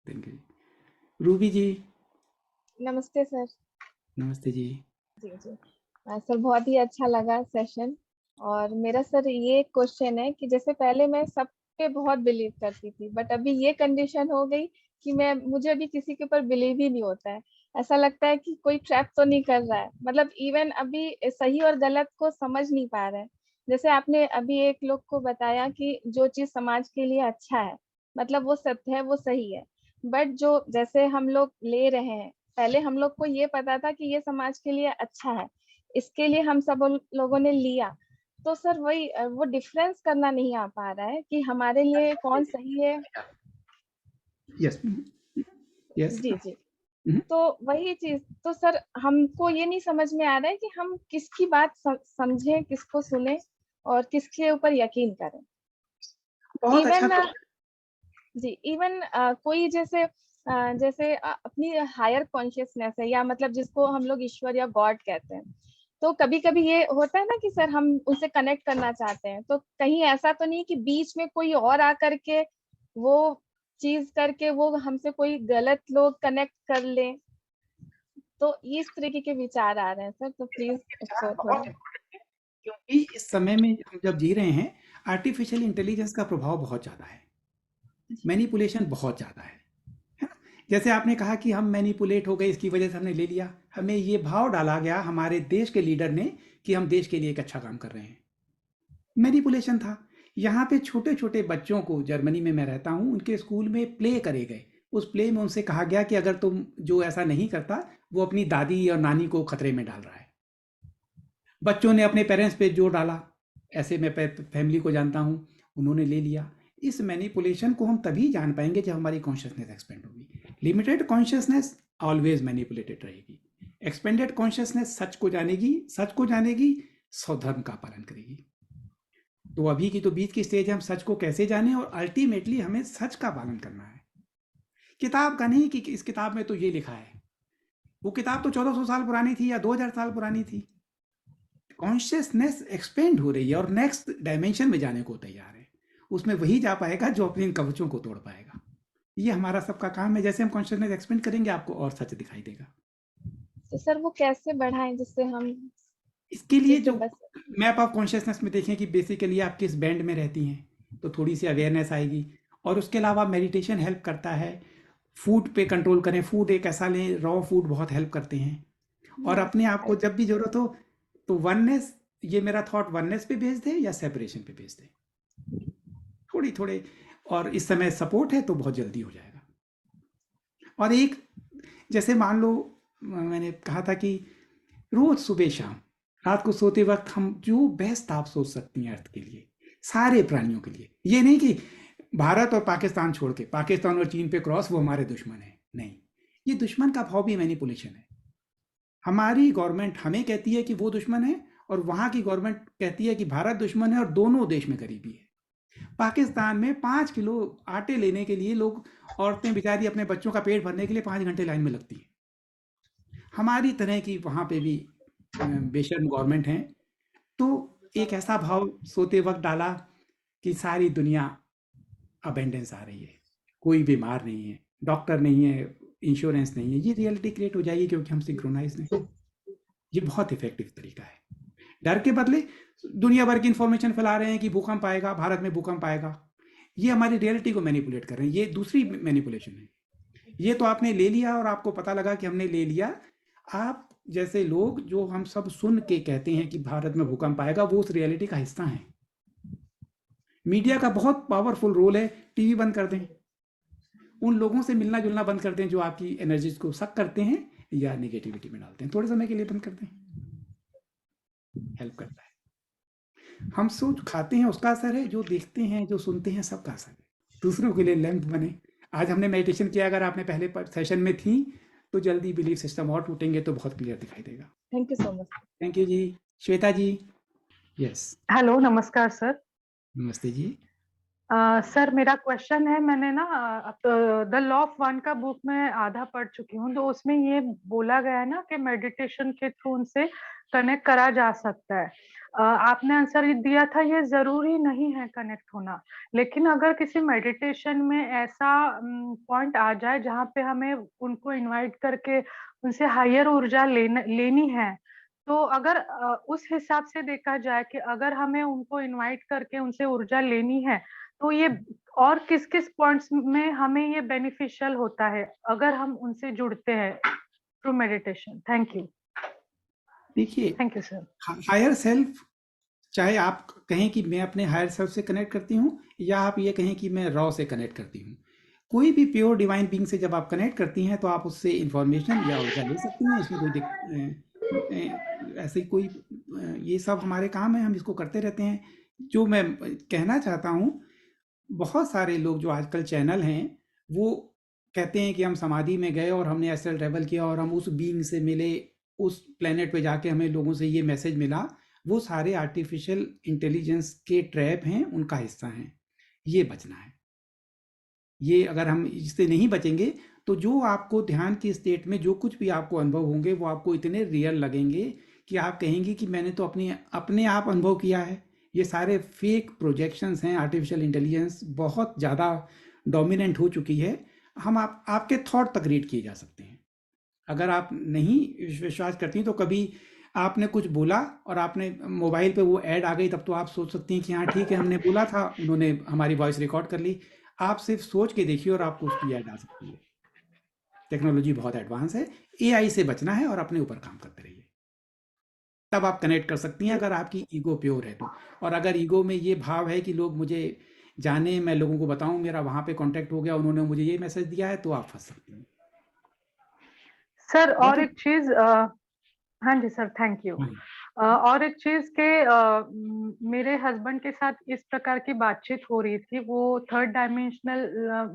थैंक यू। रूबी जी, नमस्ते सर। नमस्ते जी। जी जी सर, बहुत ही अच्छा लगा सेशन। और मेरा सर ये क्वेश्चन है कि जैसे पहले मैं सब पे बहुत बिलीव करती थी, बट अभी ये कंडीशन हो गई कि मुझे अभी किसी के ऊपर बिलीव ही नहीं होता है। ऐसा लगता है कि कोई ट्रैप तो नहीं कर रहा है, मतलब इवन अभी सही और गलत को समझ नहीं पा रहे हैं। जैसे आपने अभी एक लोग को बताया कि जो चीज समाज के लिए अच्छा है, मतलब वो सत्य है, वो सही है, बट जो जैसे हम लोग ले रहे हैं, पहले हम लोग को ये पता था कि ये समाज के लिए अच्छा है, इसके लिए हम सब लोगों ने लिया। तो सर वही वो डिफरेंस करना नहीं आ पा रहा है कि हमारे लिए कौन सही है। Yes yes. जी जी। तो वही चीज, तो सर हमको ये नहीं समझ में आ रहा है कि हम किसकी बात समझें, किसको सुने और किसके ऊपर यकीन करें। बहुत अच्छा। इवन जी, इवन कोई जैसे अपनी हायर कॉन्शियसनेस है, या मतलब जिसको हम लोग ईश्वर या गॉड कहते हैं, तो कभी कभी ये होता है ना कि सर हम उनसे कनेक्ट करना चाहते हैं, तो कहीं ऐसा तो नहीं कि बीच में कोई और आकर के वो चीज करके वो हमसे कोई गलत लोग कनेक्ट कर ले। तो इस तरीके के विचार आ रहे हैं सर, तो प्लीज इसको थोड़ा। क्योंकि इस समय में हम जब जी रहे हैं, आर्टिफिशियल इंटेलिजेंस का प्रभाव बहुत ज़्यादा है, मैनिपुलेशन बहुत ज़्यादा है ना? जैसे आपने कहा कि हम मैनिपुलेट हो गए, इसकी वजह से हमने ले लिया, हमें ये भाव डाला गया हमारे देश के लीडर ने कि हम देश के लिए एक अच्छा काम कर रहे हैं। मैनिपुलेशन था। यहाँ पे छोटे छोटे बच्चों को, जर्मनी में मैं रहता हूँ, उनके स्कूल में प्ले करे गए। उस प्ले में उनसे कहा गया कि अगर तुम जो ऐसा नहीं करता, वो अपनी दादी और नानी को खतरे में डाल रहा है। बच्चों ने अपने पेरेंट्स पे जोर डाला, ऐसे मैं फैमिली को जानता हूँ, उन्होंने ले लिया। इस मैनिपुलेशन को हम तभी जान पाएंगे जब हमारी कॉन्शियसनेस एक्सपेंड होगी। लिमिटेड कॉन्शियसनेस ऑलवेज मैनिपुलेटेड रहेगी, एक्सपेंडेड कॉन्शियसनेस सच को जानेगी, स्वधर्म का पालन करेगी। तो अभी की तो बीच की स्टेज है, हम सच को कैसे जानें, और अल्टीमेटली हमें सच का पालन करना है। किताब का नहीं कि इस किताब में तो ये लिखा है, वो किताब तो 1400 साल पुरानी थी या 2000 साल पुरानी थी। कॉन्शियसनेस एक्सपेंड हो रही है और नेक्स्ट डायमेंशन में जाने को तैयार है। उसमें वही जा पाएगा जो अपने इन कवचों को तोड़ पाएगा। ये हमारा सबका काम है। जैसे हम कॉन्शियसनेस एक्सपेंड करेंगे, आपको और सच दिखाई देगा। तो सर वो कैसे बढ़ाएं जिससे हम इसके लिए जिससे जो बच मैप ऑफ कॉन्शियसनेस में देखें कि बेसिकली आप किस बैंड में रहती हैं, तो थोड़ी सी अवेयरनेस आएगी। और उसके अलावा मेडिटेशन हेल्प करता है। फूड पे कंट्रोल करें, फूड एक ऐसा लें, रॉ फूड बहुत हेल्प करते हैं। और अपने आप को जब भी जरूरत हो तो वननेस, ये मेरा थॉट वननेस पे भेज दे या सेपरेशन पे भेज दे, थोड़ी थोड़े। और इस समय सपोर्ट है तो बहुत जल्दी हो जाएगा। और एक, जैसे मान लो मैंने कहा था कि रोज सुबह शाम रात को सोते वक्त हम जो बेस्ट आप सोच सकती हैं अर्थ के लिए, सारे प्राणियों के लिए। ये नहीं कि भारत और पाकिस्तान छोड़ के, पाकिस्तान और चीन पे क्रॉस, वो हमारे दुश्मन है, नहीं। ये दुश्मन का भाव भी मैनिपुलेशन है। हमारी गवर्नमेंट हमें कहती है कि वो दुश्मन है, और वहां की गवर्नमेंट कहती है कि भारत दुश्मन है, और दोनों देश में गरीबी है। पाकिस्तान में 5 किलो आटे लेने के लिए लोग, औरतें बेचारी अपने बच्चों का पेट भरने के लिए 5 घंटे लाइन में लगती है। हमारी तरह की वहां पे भी बेशर्म गवर्नमेंट है। तो एक ऐसा भाव सोते वक्त डाला कि सारी दुनिया अबेंडेंस आ रही है, कोई बीमार नहीं है, डॉक्टर नहीं है, इंश्योरेंस नहीं है। ये रियलिटी क्रिएट हो जाएगी क्योंकि हम सिंक्रोनाइज नहीं। ये बहुत इफेक्टिव तरीका है। डर के बदले दुनिया भर की इंफॉर्मेशन फैला रहे हैं कि भूकंप आएगा, भारत में भूकंप आएगा। ये हमारी रियलिटी को मैनिपुलेट कर रहे हैं। ये दूसरी मैनिपुलेशन है। ये तो आपने ले लिया और आपको पता लगा कि हमने ले लिया। आप जैसे लोग जो हम सब सुन के कहते हैं कि भारत में भूकंप आएगा, वो उस रियलिटी का हिस्सा है। मीडिया का बहुत पावरफुल रोल है। टीवी बंद कर दें, उन लोगों से मिलना जुलना बंद कर दें जो आपकी एनर्जीज को सक करते हैं या नेगेटिविटी में डालते हैं। थोड़े समय के लिए बंद कर दें, हेल्प करता है। हम सोच खाते हैं उसका असर है, जो देखते हैं जो सुनते हैं सबका असर है, दूसरों के लिए लैंप बने। आज हमने मेडिटेशन किया, अगर आपने पहले सेशन में थी तो जल्दी बिलीफ सिस्टम और टूटेंगे तो बहुत क्लियर दिखाई देगा। Thank you so much. Thank you जी। श्वेता जी। यस। हेलो, नमस्कार सर। नमस्ते जी। सर मेरा क्वेश्चन है, मैंने ना द लॉ ऑफ वन का बुक में आधा पढ़ चुकी हूँ, तो उसमें ये बोला गया है ना कि मेडिटेशन के थ्रू उनसे कनेक्ट करा जा सकता है। आपने आंसर दिया था ये जरूरी नहीं है कनेक्ट होना, लेकिन अगर किसी मेडिटेशन में ऐसा पॉइंट आ जाए जहाँ पे हमें उनको इनवाइट करके उनसे हायर ऊर्जा लेनी है, तो अगर उस हिसाब से देखा जाए कि अगर हमें उनको इनवाइट करके उनसे ऊर्जा लेनी है, तो ये और किस किस पॉइंट्स में हमें ये बेनिफिशियल होता है अगर हम उनसे जुड़ते हैं थ्रू मेडिटेशन? Thank you. देखिए, thank you sir. Higher self, चाहे आप कहें कि मैं अपने हायर सेल्फ से कनेक्ट करती हूँ या आप ये कहें कि मैं रॉ से कनेक्ट करती हूँ, कोई भी प्योर डिवाइन बीइंग से जब आप कनेक्ट करती हैं तो आप उससे इंफॉर्मेशन या ऊर्जा ले सकती हैं। इसमें कोई ऐसे कोई ये सब हमारे काम है, हम इसको करते रहते हैं। जो मैं कहना चाहता हूँ, बहुत सारे लोग जो आजकल चैनल हैं वो कहते हैं कि हम समाधि में गए और हमने एस्ट्रल ट्रैवल किया और हम उस बीइंग से मिले, उस प्लेनेट पे जाके हमें लोगों से ये मैसेज मिला। वो सारे आर्टिफिशियल इंटेलिजेंस के ट्रैप हैं, उनका हिस्सा हैं। ये बचना है। ये अगर हम इससे नहीं बचेंगे तो जो आपको ध्यान की स्टेट में जो कुछ भी आपको अनुभव होंगे वो आपको इतने रियल लगेंगे कि आप कहेंगे कि मैंने तो अपने आप अनुभव किया है। ये सारे फेक प्रोजेक्शंस हैं। आर्टिफिशियल इंटेलिजेंस बहुत ज़्यादा डोमिनेंट हो चुकी है। हम आपके थॉट तक रीड किए जा सकते हैं। अगर आप नहीं विश्वास करती तो कभी आपने कुछ बोला और आपने मोबाइल पे वो ऐड आ गई, तब तो आप सोच सकती हैं कि हाँ ठीक है, हमने बोला था, उन्होंने हमारी वॉइस रिकॉर्ड कर ली। आप सिर्फ सोच के देखिए और आपको उसकी ऐड आ सकती है। टेक्नोलॉजी बहुत एडवांस है। एआई से बचना है और अपने ऊपर काम करते रहिए, तब आप कनेक्ट कर सकती हैं अगर आपकी ईगो प्योर है तो। और अगर ईगो में ये भाव है कि लोग मुझे जाने, मैं लोगों को बताऊं, मेरा वहां पे कांटेक्ट हो गया, उन्होंने मुझे ये मैसेज दिया है, तो आप फंस सकती हैं सर। या और तो। एक चीज, हाँ जी सर, थैंक यू। हाँ, और एक चीज के मेरे हस्बैंड के साथ इस प्रकार की बातचीत हो रही थी। वो थर्ड डायमेंशनल,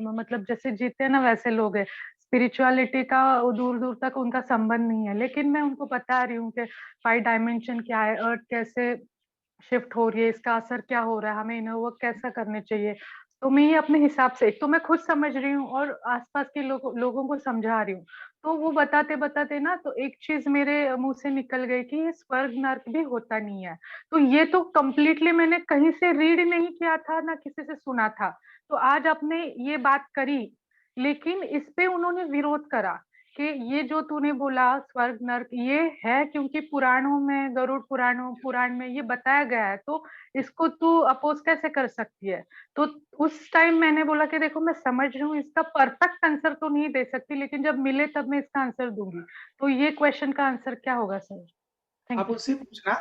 मतलब जैसे जीते ना वैसे लोग हैं, स्पिरिचुअलिटी का दूर दूर तक उनका संबंध नहीं है, लेकिन मैं उनको बता रही हूँ कि 5 डायमेंशन क्या है, अर्थ कैसे शिफ्ट हो रही है, इसका असर क्या हो रहा है, हमें इनर वर्क कैसा करने चाहिए। तो मैं ये अपने हिसाब से, एक तो मैं खुद समझ रही हूँ और आसपास के लोगों को समझा रही हूँ। तो वो बताते बताते ना, तो एक चीज मेरे मुंह से निकल गई कि ये स्वर्ग नर्क भी होता नहीं है। तो ये तो कंप्लीटली मैंने कहीं से रीड नहीं किया था, ना किसी से सुना था। तो आज आपने ये बात करी, लेकिन इस पे उन्होंने विरोध करा कि ये जो तूने बोला स्वर्ग नर्क, ये है क्योंकि पुराणों में, गरुड़ पुराण में ये बताया गया है, तो इसको तू अपोज कैसे कर सकती है? तो उस टाइम मैंने बोला कि देखो, मैं समझ रही हूँ, इसका परफेक्ट आंसर तो नहीं दे सकती, लेकिन जब मिले तब मैं इसका आंसर दूंगी। तो ये क्वेश्चन का आंसर क्या होगा सर? थैंक आप यू। उससे पूछना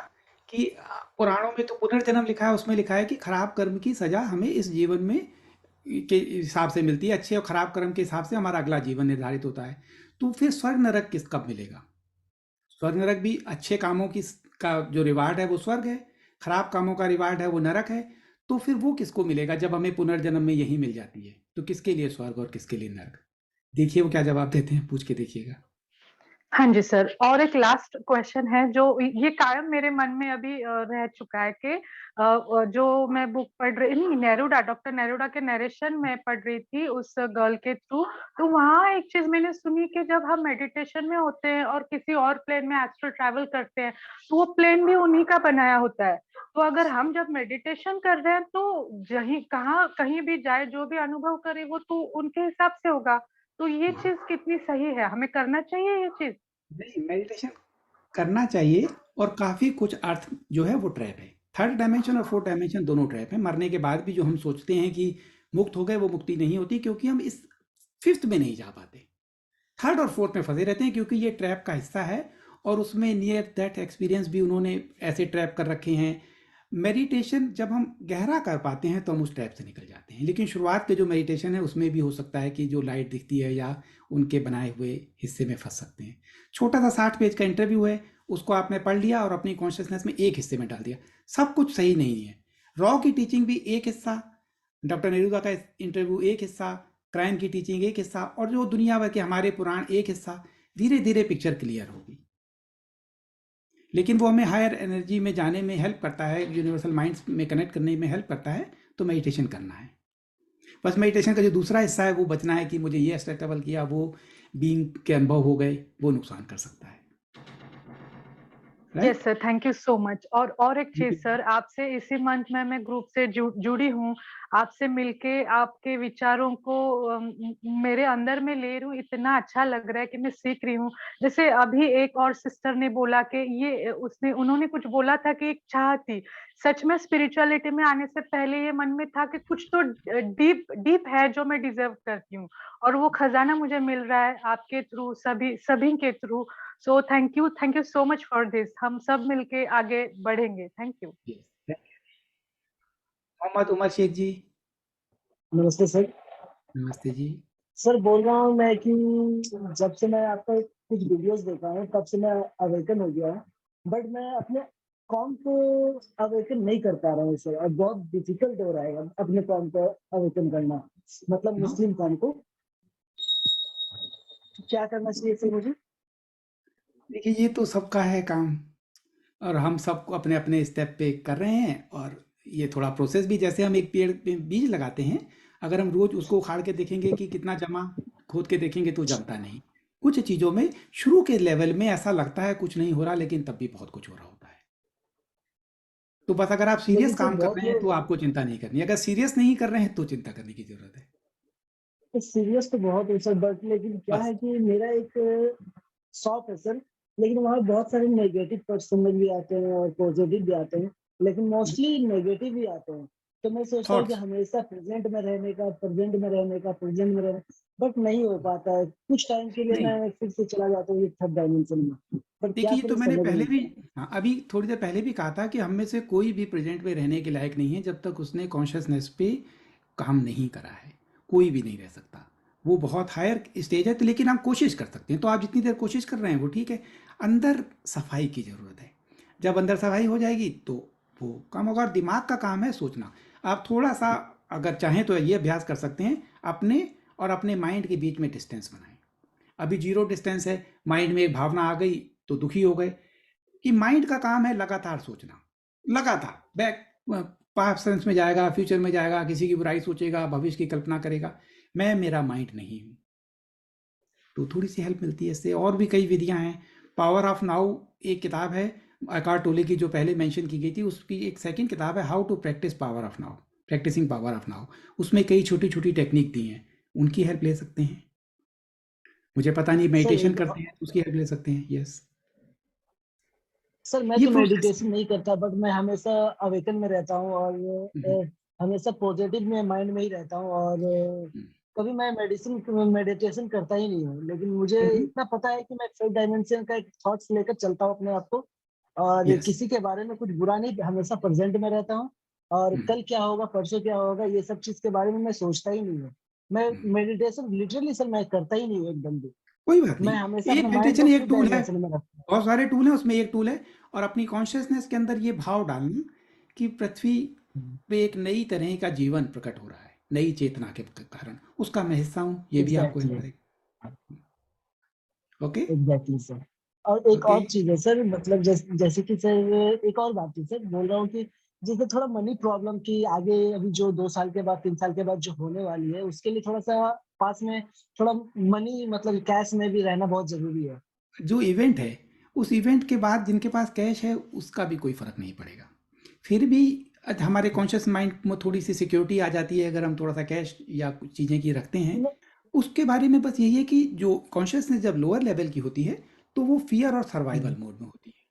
कि पुराणों में तो पुनर्जन्म लिखा है, उसमें लिखा है कि खराब कर्म की सजा हमें इस जीवन में के हिसाब से मिलती है, अच्छे और खराब कर्म के हिसाब से हमारा अगला जीवन निर्धारित होता है। तो फिर स्वर्ग नरक किस कब मिलेगा? स्वर्ग नरक भी अच्छे कामों की का जो रिवार्ड है वो स्वर्ग है, खराब कामों का रिवार्ड है वो नरक है। तो फिर वो किसको मिलेगा जब हमें पुनर्जन्म में यही मिल जाती है? तो किसके लिए स्वर्ग और किसके लिए नरक? देखिए वो क्या जवाब देते हैं, पूछ के देखिएगा। हाँ जी सर। और एक लास्ट क्वेश्चन है जो ये कायम मेरे मन में अभी रह चुका है कि जो मैं बुक पढ़ रही नहीं, नेरूडा, डॉक्टर नेरूडा के नरेशन में पढ़ रही थी उस गर्ल के थ्रू। तो वहाँ एक चीज मैंने सुनी कि जब हम मेडिटेशन में होते हैं और किसी और प्लेन में एस्ट्रल ट्रैवल करते हैं, तो वो प्लेन भी उन्हीं का बनाया होता है। तो अगर हम जब मेडिटेशन कर रहे हैं तो कहीं भी जाए, जो भी अनुभव करे, वो तो उनके हिसाब से होगा। तो ये चीज कितनी सही है? हमें करना चाहिए ये चीज? नहीं, मेडिटेशन करना चाहिए और काफ़ी कुछ अर्थ जो है वो ट्रैप है। थर्ड डायमेंशन और फोर्थ डायमेंशन दोनों ट्रैप है। मरने के बाद भी जो हम सोचते हैं कि मुक्त हो गए, वो मुक्ति नहीं होती, क्योंकि हम इस फिफ्थ में नहीं जा पाते, थर्ड और फोर्थ में फंसे रहते हैं, क्योंकि ये ट्रैप का हिस्सा है। और उसमें नियर दैट एक्सपीरियंस भी उन्होंने ऐसे ट्रैप कर रखे हैं। मेडिटेशन जब हम गहरा कर पाते हैं तो हम उस ट्रैप से निकल जाते हैं, लेकिन शुरुआत के जो मेडिटेशन है उसमें भी हो सकता है कि जो लाइट दिखती है या उनके बनाए हुए हिस्से में फंस सकते हैं। छोटा सा 60 पेज का इंटरव्यू है, उसको आपने पढ़ लिया और अपनी कॉन्शियसनेस में एक हिस्से में डाल दिया। सब कुछ सही नहीं है। रॉ की टीचिंग भी एक हिस्सा, डॉक्टर नेहरूगा का इंटरव्यू एक हिस्सा, क्राइम की टीचिंग एक हिस्सा, और जो दुनिया भर के हमारे पुराण एक हिस्सा। धीरे धीरे पिक्चर क्लियर होगी, लेकिन वो हमें हायर एनर्जी में जाने में हेल्प करता है, यूनिवर्सल माइंड्स में कनेक्ट करने में हेल्प करता है। तो मेडिटेशन करना है। बस मेडिटेशन का जो दूसरा हिस्सा है वो बचना है कि मुझे ये एक्सेप्टेबल किया, वो बीइंग के अनुभव हो गए, वो नुकसान कर सकता है। Yes sir, thank you so much. और एक चीज Right? सर, आपसे इसी मंथ में मैं ग्रुप से जुड़ी हूँ। आपसे मिलके आपके विचारों को मेरे अंदर में ले रही हूँ। इतना अच्छा लग रहा है कि मैं सीख रही हूँ। जैसे अभी एक और सिस्टर ने बोला कि ये उन्होंने कुछ बोला था कि एक चाह थी। सच में स्पिरिचुअलिटी में आने से पहले ये मन में था कि कुछ तो डीप है जो मैं डिजर्व करती हूँ, और वो खजाना मुझे मिल रहा है आपके थ्रू, सभी के through. So thank you so much for this. हम सब मिलके आगे बढ़ेंगे। Thank you. Yes. Mohammad Umar Sheikh ji, नमस्ते सर। नमस्ते जी। सर बोल रहा हूँ मैं कि जब से मैं आपका कुछ वीडियोस देखा हूँ तब से मैं अवेकन हो गया हूँ, बट मैं अपने कॉम को अवेकन नहीं कर पा रहा हूँ सर, और बहुत डिफिकल्ट हो रहा है अपने कॉम को अवेकन करना, मतलब मुस्लिम कॉम को। क्या करना चाहिए सर मुझे? देखिए, ये तो सबका है काम, और हम सबको अपने अपने स्टेप पे कर रहे हैं। और ये थोड़ा प्रोसेस भी, जैसे हम एक पेड़ पे बीज लगाते हैं, अगर हम रोज उसको उखाड़ के देखेंगे कि कितना जमा, खोद के देखेंगे तो जमता नहीं। कुछ चीज़ों में शुरू के लेवल में ऐसा लगता है कुछ नहीं हो रहा, लेकिन तब भी बहुत कुछ हो रहा होता है। तो बस अगर आप सीरियस लेकिन सर काम कर बहुत रहे हैं तो लोग आपको चिंता नहीं करनी। अगर सीरियस नहीं कर रहे हैं तो चिंता करने की जरूरत है। सीरियस तो बहुत है सर, बट लेकिन क्या बस है कि मेरा एक शॉप है सर, लेकिन वहाँ बहुत सारे नेगेटिव पर्सन भी आते हैं और पॉजिटिव भी आते हैं, लेकिन मोस्टली नेगेटिव भी आते हैं। तो मैं सोचता हूँ कि थॉट्स, हमेशा प्रेजेंट में रहने का, प्रेजेंट में रहने का, प्रेजेंट में रहने, बट नहीं हो पाता है। कुछ टाइम के लिए नहीं, मैं फिर से चला जाता हूँ थर्ड डायमेंशन में, पर क्या देखिए, ये तो करें मैंने समझ पहले नहीं भी, आता। हाँ, अभी थोड़ी देर पहले भी कहा था कि हम में से कोई भी प्रेजेंट में रहने के लायक नहीं है जब तक उसने कॉन्शियसनेस पे काम नहीं करा है। कोई भी नहीं रह सकता। वो बहुत हायर स्टेज है, तो लेकिन हम कोशिश कर सकते हैं। तो आप जितनी देर कोशिश कर रहे हैं वो ठीक है। अंदर सफाई की ज़रूरत है। जब अंदर सफाई हो जाएगी तो वो काम होगा। और दिमाग का काम है सोचना। आप थोड़ा सा अगर चाहें तो ये अभ्यास कर सकते हैं, अपने और अपने माइंड के बीच में डिस्टेंस बनाएं। अभी जीरो डिस्टेंस है, माइंड में एक भावना आ गई तो दुखी हो गए। कि माइंड का काम है लगातार सोचना, लगातार बैक पास्ट सेंस में जाएगा, फ्यूचर में जाएगा, किसी की बुराई सोचेगा, भविष्य की कल्पना करेगा। मैं मेरा माइंड नहीं हूँ। तो थोड़ी सी हेल्प मिलती है इससे। और भी कई विधियां हैं। पावर ऑफ नाउ एक किताब है आकार टोले की, जो पहले मेंशन की गई थी। उसकी एक सेकंड किताब है how to practice power of now, practicing power of now. उसमें कई छोटी छोटी टेक्निक दी हैं, उनकी हेल्प ले सकते हैं। मुझे पता नहीं, सर मेडिटेशन एक करते हैं तो उसकी हेल्प ले सकते हैं। यस, सर मैं ये तो प्रोसेस। मेडिटेशन नहीं करता, बट मैं हमेशा अवेकन में रहता हूँ, और हमेशा पॉजिटिव में माइंड में ही रहता हूँ, और कभी मैं मेडिटेशन करता ही नहीं हूँ। लेकिन मुझे इतना पता है कि मैं थर्ड डायमेंशन का एक थॉट्स लेकर चलता हूँ अपने आप को, और यस, किसी के बारे में कुछ बुरा नहीं, हमेशा प्रेजेंट में रहता हूँ। और कल क्या होगा, परसों क्या होगा, ये सब चीज के बारे में मैं सोचता ही नहीं हूँ। मैं मेडिटेशन लिटरली सर मैं करता ही नहीं हूँ एकदम भी। कोई बात मैं नहीं। हमेशा एक अपने माइंड मेडिटेशन को एक फिफ्थ टूल है। डायमेंशन में रखता हूँ। बहुत सारे टूल हैं, उसमें एक टूल है। और अपनी कॉन्शियसनेस के अंदर ये भाव डालना कि पृथ्वी पे एक नई तरह का जीवन प्रकट हो रहा है, नई चेतना के कारण। उसका मैं हिस्सा हूँ, ये भी आपको हेल्प एग्जैक्टली, करेगा। Okay, exactly sir. और एक ओके। और चीज है सर, मतलब जैसे कि सर एक और बात थी सर, बोल रहा हूँ कि जैसे थोड़ा मनी प्रॉब्लम की आगे अभी जो 2 साल के बाद 3 साल के बाद जो होने वाली है, उसके लिए थोड़ा सा पास में थोड़ा मनी, मतलब कैश में भी रहना बहुत जरूरी है। जो इवेंट है, उस इवेंट के बाद जिनके पास कैश है उसका भी कोई फर्क नहीं पड़ेगा। फिर भी हमारे कॉन्शियस माइंड में थोड़ी सी सिक्योरिटी आ जाती है अगर हम थोड़ा सा कैश या कुछ चीज़ें की रखते हैं। उसके बारे में बस यही है कि जो कॉन्शियसनेस जब लोअर लेवल की होती है तो वो फियर और सर्वाइवल मोड में होती है।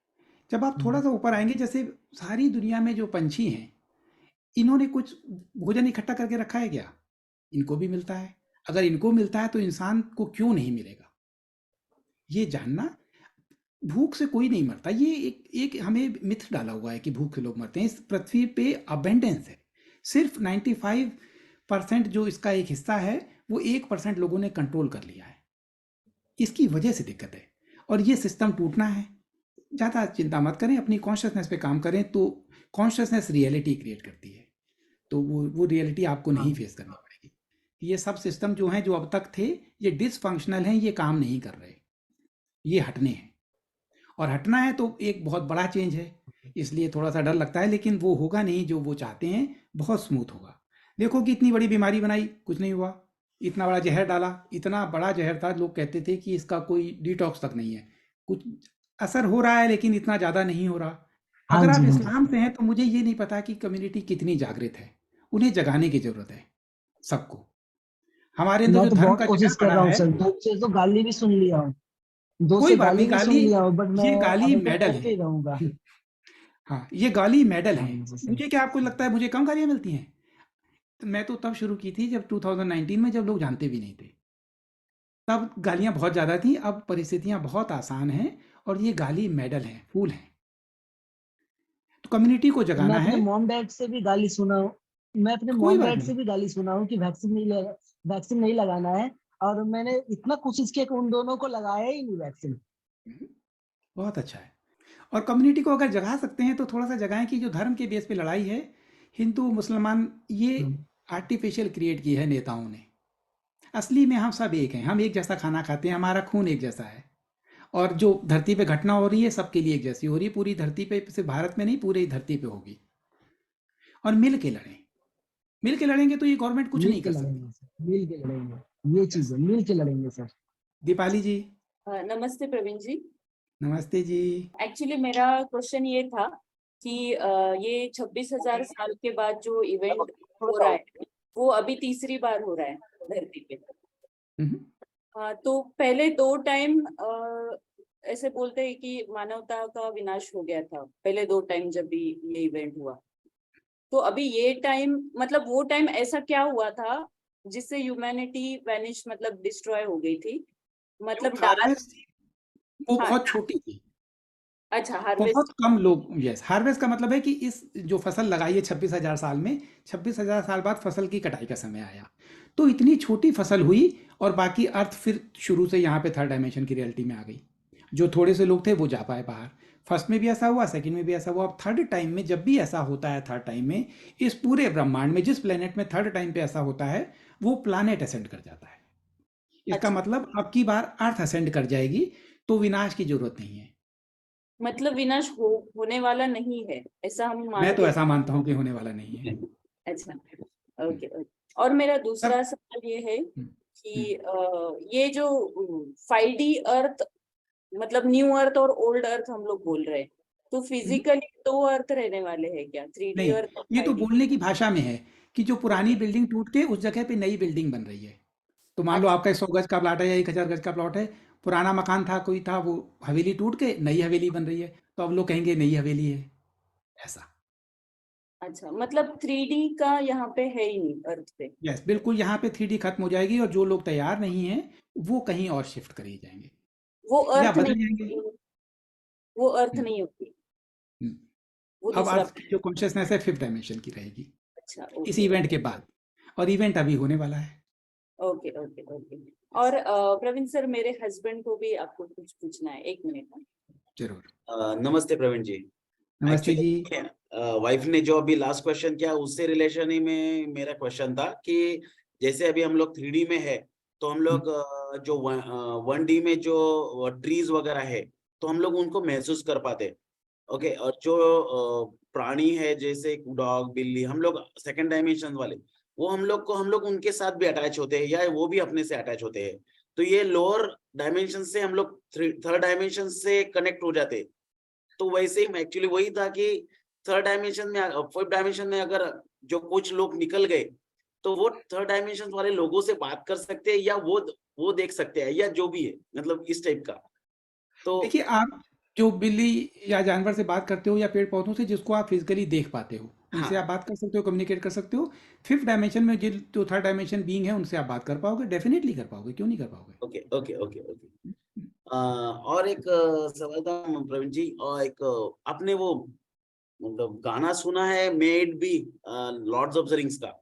जब आप थोड़ा सा ऊपर आएंगे, जैसे सारी दुनिया में जो पंछी हैं, इन्होंने कुछ भोजन इकट्ठा करके रखा है क्या? इनको भी मिलता है। अगर इनको मिलता है तो इंसान को क्यों नहीं मिलेगा? ये जानना। भूख से कोई नहीं मरता। ये एक एक हमें मिथ डाला हुआ है कि भूख से लोग मरते हैं। इस पृथ्वी पे अबेंडेंस है। सिर्फ 95% जो इसका एक हिस्सा है, वो 1% लोगों ने कंट्रोल कर लिया है। इसकी वजह से दिक्कत है, और ये सिस्टम टूटना है। ज़्यादा चिंता मत करें, अपनी कॉन्शियसनेस पे काम करें, तो कॉन्शियसनेस रियलिटी क्रिएट करती है, तो वो रियलिटी आपको नहीं फेस करनी पड़ेगी। ये सब सिस्टम जो हैं जो अब तक थे ये डिसफंक्शनल हैं, ये काम नहीं कर रहे, ये हटने हैं, और हटना है तो एक बहुत बड़ा चेंज है, इसलिए थोड़ा सा डर लगता है, लेकिन वो होगा नहीं जो वो चाहते हैं, बहुत स्मूथ होगा। देखो कि इतनी बड़ी बीमारी बनाई, कुछ नहीं हुआ, इतना बड़ा जहर डाला, इतना बड़ा जहर था, लोग कहते थे कि इसका कोई डिटॉक्स तक नहीं है, कुछ असर हो रहा है लेकिन इतना ज़्यादा नहीं हो रहा। हाँ अगर आप जी, हाँ जी। इस्लाम से हैं तो मुझे ये नहीं पता कि कम्युनिटी कितनी जागृत है, उन्हें जगाने की ज़रूरत है सबको। हमारे अंदर मैं जो तो धर्म बहुत का कोशिश जहर कर पड़ा रहा हूँ है, सर, 2 से तो गाली भी सुन लिया हूँ, 2 कोई से बात गाली नहीं, भी सुन गाली, लिया हूँ, बट मैं ये गाली अवेकन मेडल करके ही है। रहूंगा। हाँ, ये गाली मेडल हाँ है। जी सर। मुझे क्या आपको लगता है मुझे कम गालियाँ मिलती हैं? तो मैं तो तब शुरू की थी जब 2019 में, जब लोग जानते भी नहीं थे। तब गालियाँ बहुत ज़्यादा थी, अब परिस्थितियाँ बहुत आसान हैं और ये गाली मेडल हैं, फूल हैं। तो कम्युनिटी को मैं जगाना अपने है, मॉम डैड से भी गाली सुना हूँ, मैं अपने कोई मॉम बात डैड से नहीं। भी गाली सुना हूँ कि वैक्सीन नहीं लगाना है, और मैंने इतना कोशिश किया कि उन दोनों को लगाया ही नहीं वैक्सीन। बहुत अच्छा है। और कम्युनिटी को अगर जगा सकते हैं तो थोड़ा-सा जगाएँ कि जो धर्म के बेस पे लड़ाई है, हिंदू, मुसलमान, ये आर्टिफ़िशियल क्रिएट की है नेताओं ने। असली में हम सब एक हैं, हम एक जैसा खाना खाते हैं, हमारा खून एक जैसा है। और जो धरती पे घटना हो रही है सबके लिए एक जैसी हो रही है, पूरी धरती पे, सिर्फ भारत में नहीं, पूरी धरती पे होगी। और मिल के लड़ें, मिल के लड़ेंगे तो ये गवर्नमेंट कुछ मिल नहीं के कर सकती। लड़ेंगे सर, मिल के लड़ेंगे, ये चीज यस। है, मिल के लड़ेंगे सर। दीपाली जी, नमस्ते प्रवीण जी। नमस्ते जी। एक्चुअली मेरा क्वेश्चन ये था कि ये 26,000 साल के बाद जो इवेंट हो रहा है वो अभी तीसरी बार हो रहा है धरती पे। तो पहले 2 टाइम ऐसे बोलते हैं कि मानवता का विनाश हो गया था, पहले 2 टाइम जब भी ये इवेंट हुआ। तो अभी ये टाइम, मतलब वो टाइम ऐसा क्या हुआ था जिससे ह्यूमैनिटी वैनिश, मतलब डिस्ट्रॉय हो गई थी, मतलब डार्क। हार्वेस्ट थी, वो हाँ, बहुत छोटी थी, अच्छा, हार्वेस्ट। बहुत कम लोग। यस, हार्वेस्ट का मतलब है कि इस जो फसल लगाई है 26,000 साल में, 26,000 साल बाद फसल की कटाई का समय आया, तो इतनी छोटी फसल हुई, और बाकी अर्थ फिर शुरू से यहाँ पे थर्ड डायमेंशन की रियलिटी में आ गई। जो थोड़े से लोग थे वो जा पाए बाहर। फर्स्ट में भी ऐसा हुआ, सेकंड में भी ऐसा हुआ, अब थर्ड टाइम में जब भी ऐसा होता है, थर्ड टाइम में इस पूरे ब्रह्मांड में जिस प्लेनेट में थर्ड टाइम पे ऐसा होता है, वो प्लानेट असेंड कर जाता है। इसका अच्छा, मतलब अब की बार अर्थ असेंड कर जाएगी, तो विनाश की जरूरत नहीं है। मतलब विनाश होने वाला नहीं है, ऐसा हम मान मैं तो के। ऐसा मानता हूँ कि होने वाला नहीं है। अच्छा, ओके ओके। और मेरा दूसरा सब सवाल ये है कि ये जो 5D अर्थ, मतलब न्यू अर्थ और ओल्ड अर्थ हम लोग बोल रहे हैं, तो फिजिकली 2 अर्थ रहने वाले हैं क्या, 3D नहीं, अर्थ और ये तो 5D? बोलने की भाषा में है कि जो पुरानी ओके, बिल्डिंग टूट के उस जगह पे नई बिल्डिंग बन रही है। तो मान लो अच्छा, आपका 100 गज का प्लॉट है या 1000 गज का प्लॉट है, पुराना मकान था, कोई था, वो हवेली टूट के नई हवेली बन रही है, तो अब लोग कहेंगे नई हवेली है, ऐसा। अच्छा, मतलब 3D का यहाँ पे है ही नहीं अर्थ पे। यस, बिल्कुल, यहाँ पे 3D खत्म हो जाएगी, और जो लोग तैयार नहीं हैं वो कहीं और शिफ्ट करे जाएंगे वो या अर्थ बदल नहीं जाएंगे। होती, वो अर्थ हम्म, नहीं होती, हम्म। वो अब दूसरा। अर्थ की जो कॉन्शियसनेस है फिफ्थ डायमेंशन की रहेगी अच्छा, इस ओके इवेंट ओके के बाद, और इवेंट अभी होने वाला है। Okay okay okay. और प्रवीण सर, मेरे हस्बैंड को भी आपको कुछ पूछना है, 1 मिनट। जरूर। नमस्ते प्रवीण जी। नमस्ते जी। एक्चुअली वाइफ ने जो अभी लास्ट क्वेश्चन किया उससे रिलेशन ही में मेरा क्वेश्चन था कि जैसे अभी हम लोग 3D में है, तो हम लोग जो 1D में जो ट्रीज वगैरह है तो हम लोग उनको महसूस कर पाते। ओके, और जो प्राणी है जैसे डॉग, बिल्ली, हम लोग सेकंड डायमेंशन वाले, वो हम लोग उनके साथ भी अटैच होते हैं या वो भी अपने से अटैच होते हैं। तो ये लोअर डायमेंशन से हम लोग थर्ड डायमेंशन से कनेक्ट हो जाते हैं। तो वैसे ही एक्चुअली वही था कि थर्ड डायमेंशन में, फोर्थ डायमेंशन में अगर जो कुछ लोग निकल गए तो वो थर्ड डायमेंशन वाले लोगों से बात कर सकते हैं या वो देख सकते हैं या जो भी है, मतलब इस टाइप का। तो देखिए, आप जो बिल्ली या जानवर से बात करते हो या पेड़ पौधों से जिसको आप फिजिकली देख पाते हो, उनसे हाँ, आप बात कर सकते हो, कम्युनिकेट कर सकते हो। फिफ्थ डायमेंशन में जो थर्ड डायमेंशन बीइंग है उनसे आप बात कर पाओगे, डेफिनेटली कर पाओगे, क्यों नहीं कर पाओगे। Okay okay okay okay. और एक सवाल था प्रवीण जी, और एक आपने वो मतलब गाना सुना है may it be Lords of the Rings का?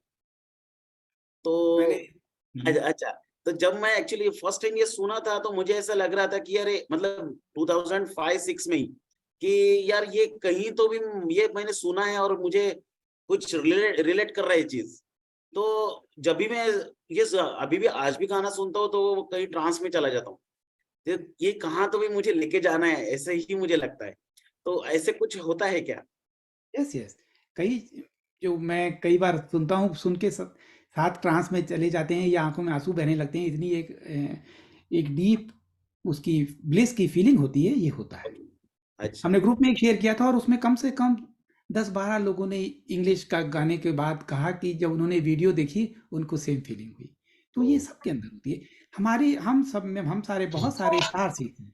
तो मैंने अच्छा, तो जब मैं एक्चुअली फर्स्ट टाइम ये सुना था तो मुझे ऐसा लग रहा था कि अरे मतलब 2005-6 में ही कि यार ये कहीं तो भी ये मैंने सुना है और मुझे कुछ रिलेट कर रहा है ये चीज। तो जब भी मैं अभी भी आज भी गाना सुनता हूँ तो कहीं ट्रांस में चला जाता हूँ, ये कहाँ तो भी मुझे लेके जाना है, ऐसे ही मुझे लगता है। तो ऐसे कुछ होता है क्या? यस यस, कई जो मैं कई बार सुनता हूँ, सुन के साथ ट्रांस में चले जाते हैं या आंखों में आंसू बहने लगते हैं, इतनी एक डीप उसकी ब्लिस की फीलिंग होती है, ये होता है। अच्छा। हमने ग्रुप में एक शेयर किया था और उसमें कम से कम 10-12 लोगों ने इंग्लिश का गाने के बाद कहा कि जब उन्होंने वीडियो देखी उनको सेम फीलिंग हुई। तो ये सबके अंदर होती है। हमारी हम सब में हम सारे बहुत सारे स्टार सीड्स हैं।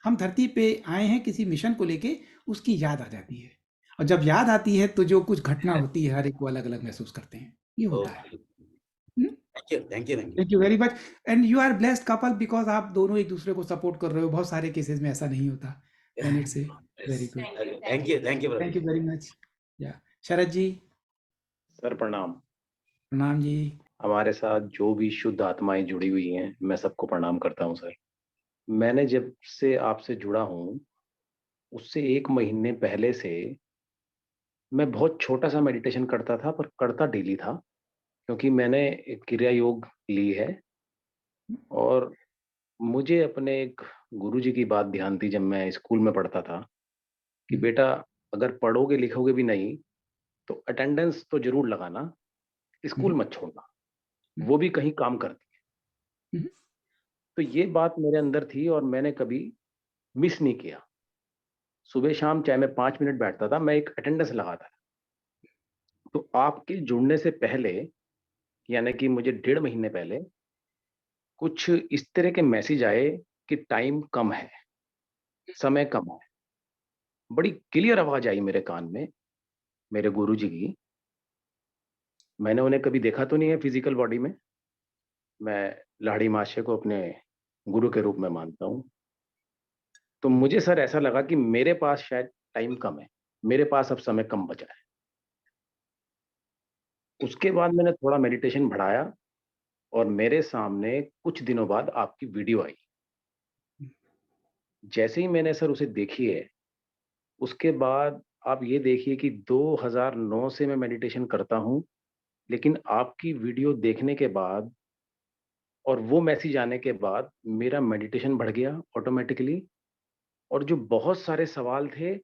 हम धरती पे आए हैं किसी मिशन को लेके, उसकी याद आ जाती है। और जब याद आती है तो जो कुछ घटना होती है हर एक को अलग-अलग महसूस करते हैं। ये होता है। हुँ? Thank you, thank you, thank you. Thank you very much and you are blessed couple because आप दोनों एक दूसरे को सपोर्ट कर रहे हो। बहुत सारे केसेस में ऐसा नहीं होता। And it's a very good. Thank you, thank you thank you brother. Very much. या शरद जी, सर प्रणाम। प्रणाम जी। हमारे साथ जो भी शुद्ध आत्माएं जुड़ी हुई हैं, मैं सबको प्रणाम करता हूं सर। मैंने जब से आपसे जुड़ा हूं, उससे 1 महीने पहले से मैं बहुत छोटा सा मेडिटेशन करता था, पर करता डेली था, क्योंकि मैंने एक क्रिया योग ली है। और मुझे अपने एक गुरुजी की बात ध्यान थी जब मैं स्कूल में पढ़ता था कि बेटा, अगर पढ़ोगे लिखोगे भी नहीं तो अटेंडेंस तो जरूर लगाना, स्कूल मत छोड़ना, वो भी कहीं काम करती है। तो ये बात मेरे अंदर थी और मैंने कभी मिस नहीं किया। सुबह शाम चाहे मैं 5 मिनट बैठता था, मैं एक अटेंडेंस लगाता था। तो आपके जुड़ने से पहले, यानी कि मुझे 1.5 महीने पहले कुछ इस तरह के मैसेज आए कि टाइम कम है, समय कम है। बड़ी क्लियर आवाज आई मेरे कान में, मेरे गुरुजी की। मैंने उन्हें कभी देखा तो नहीं है फिजिकल बॉडी में, मैं लाड़ी महाशय को अपने गुरु के रूप में मानता हूँ। तो मुझे सर ऐसा लगा कि मेरे पास शायद टाइम कम है, मेरे पास अब समय कम बचा है। उसके बाद मैंने थोड़ा मेडिटेशन बढ़ाया और मेरे सामने कुछ दिनों बाद आपकी वीडियो आई। जैसे ही मैंने सर उसे देखी है, उसके बाद आप ये देखिए कि 2009 से मैं मेडिटेशन करता हूँ, लेकिन आपकी वीडियो देखने के बाद और वो मैसेज आने के बाद मेरा मेडिटेशन बढ़ गया ऑटोमेटिकली, और जो बहुत सारे सवाल थे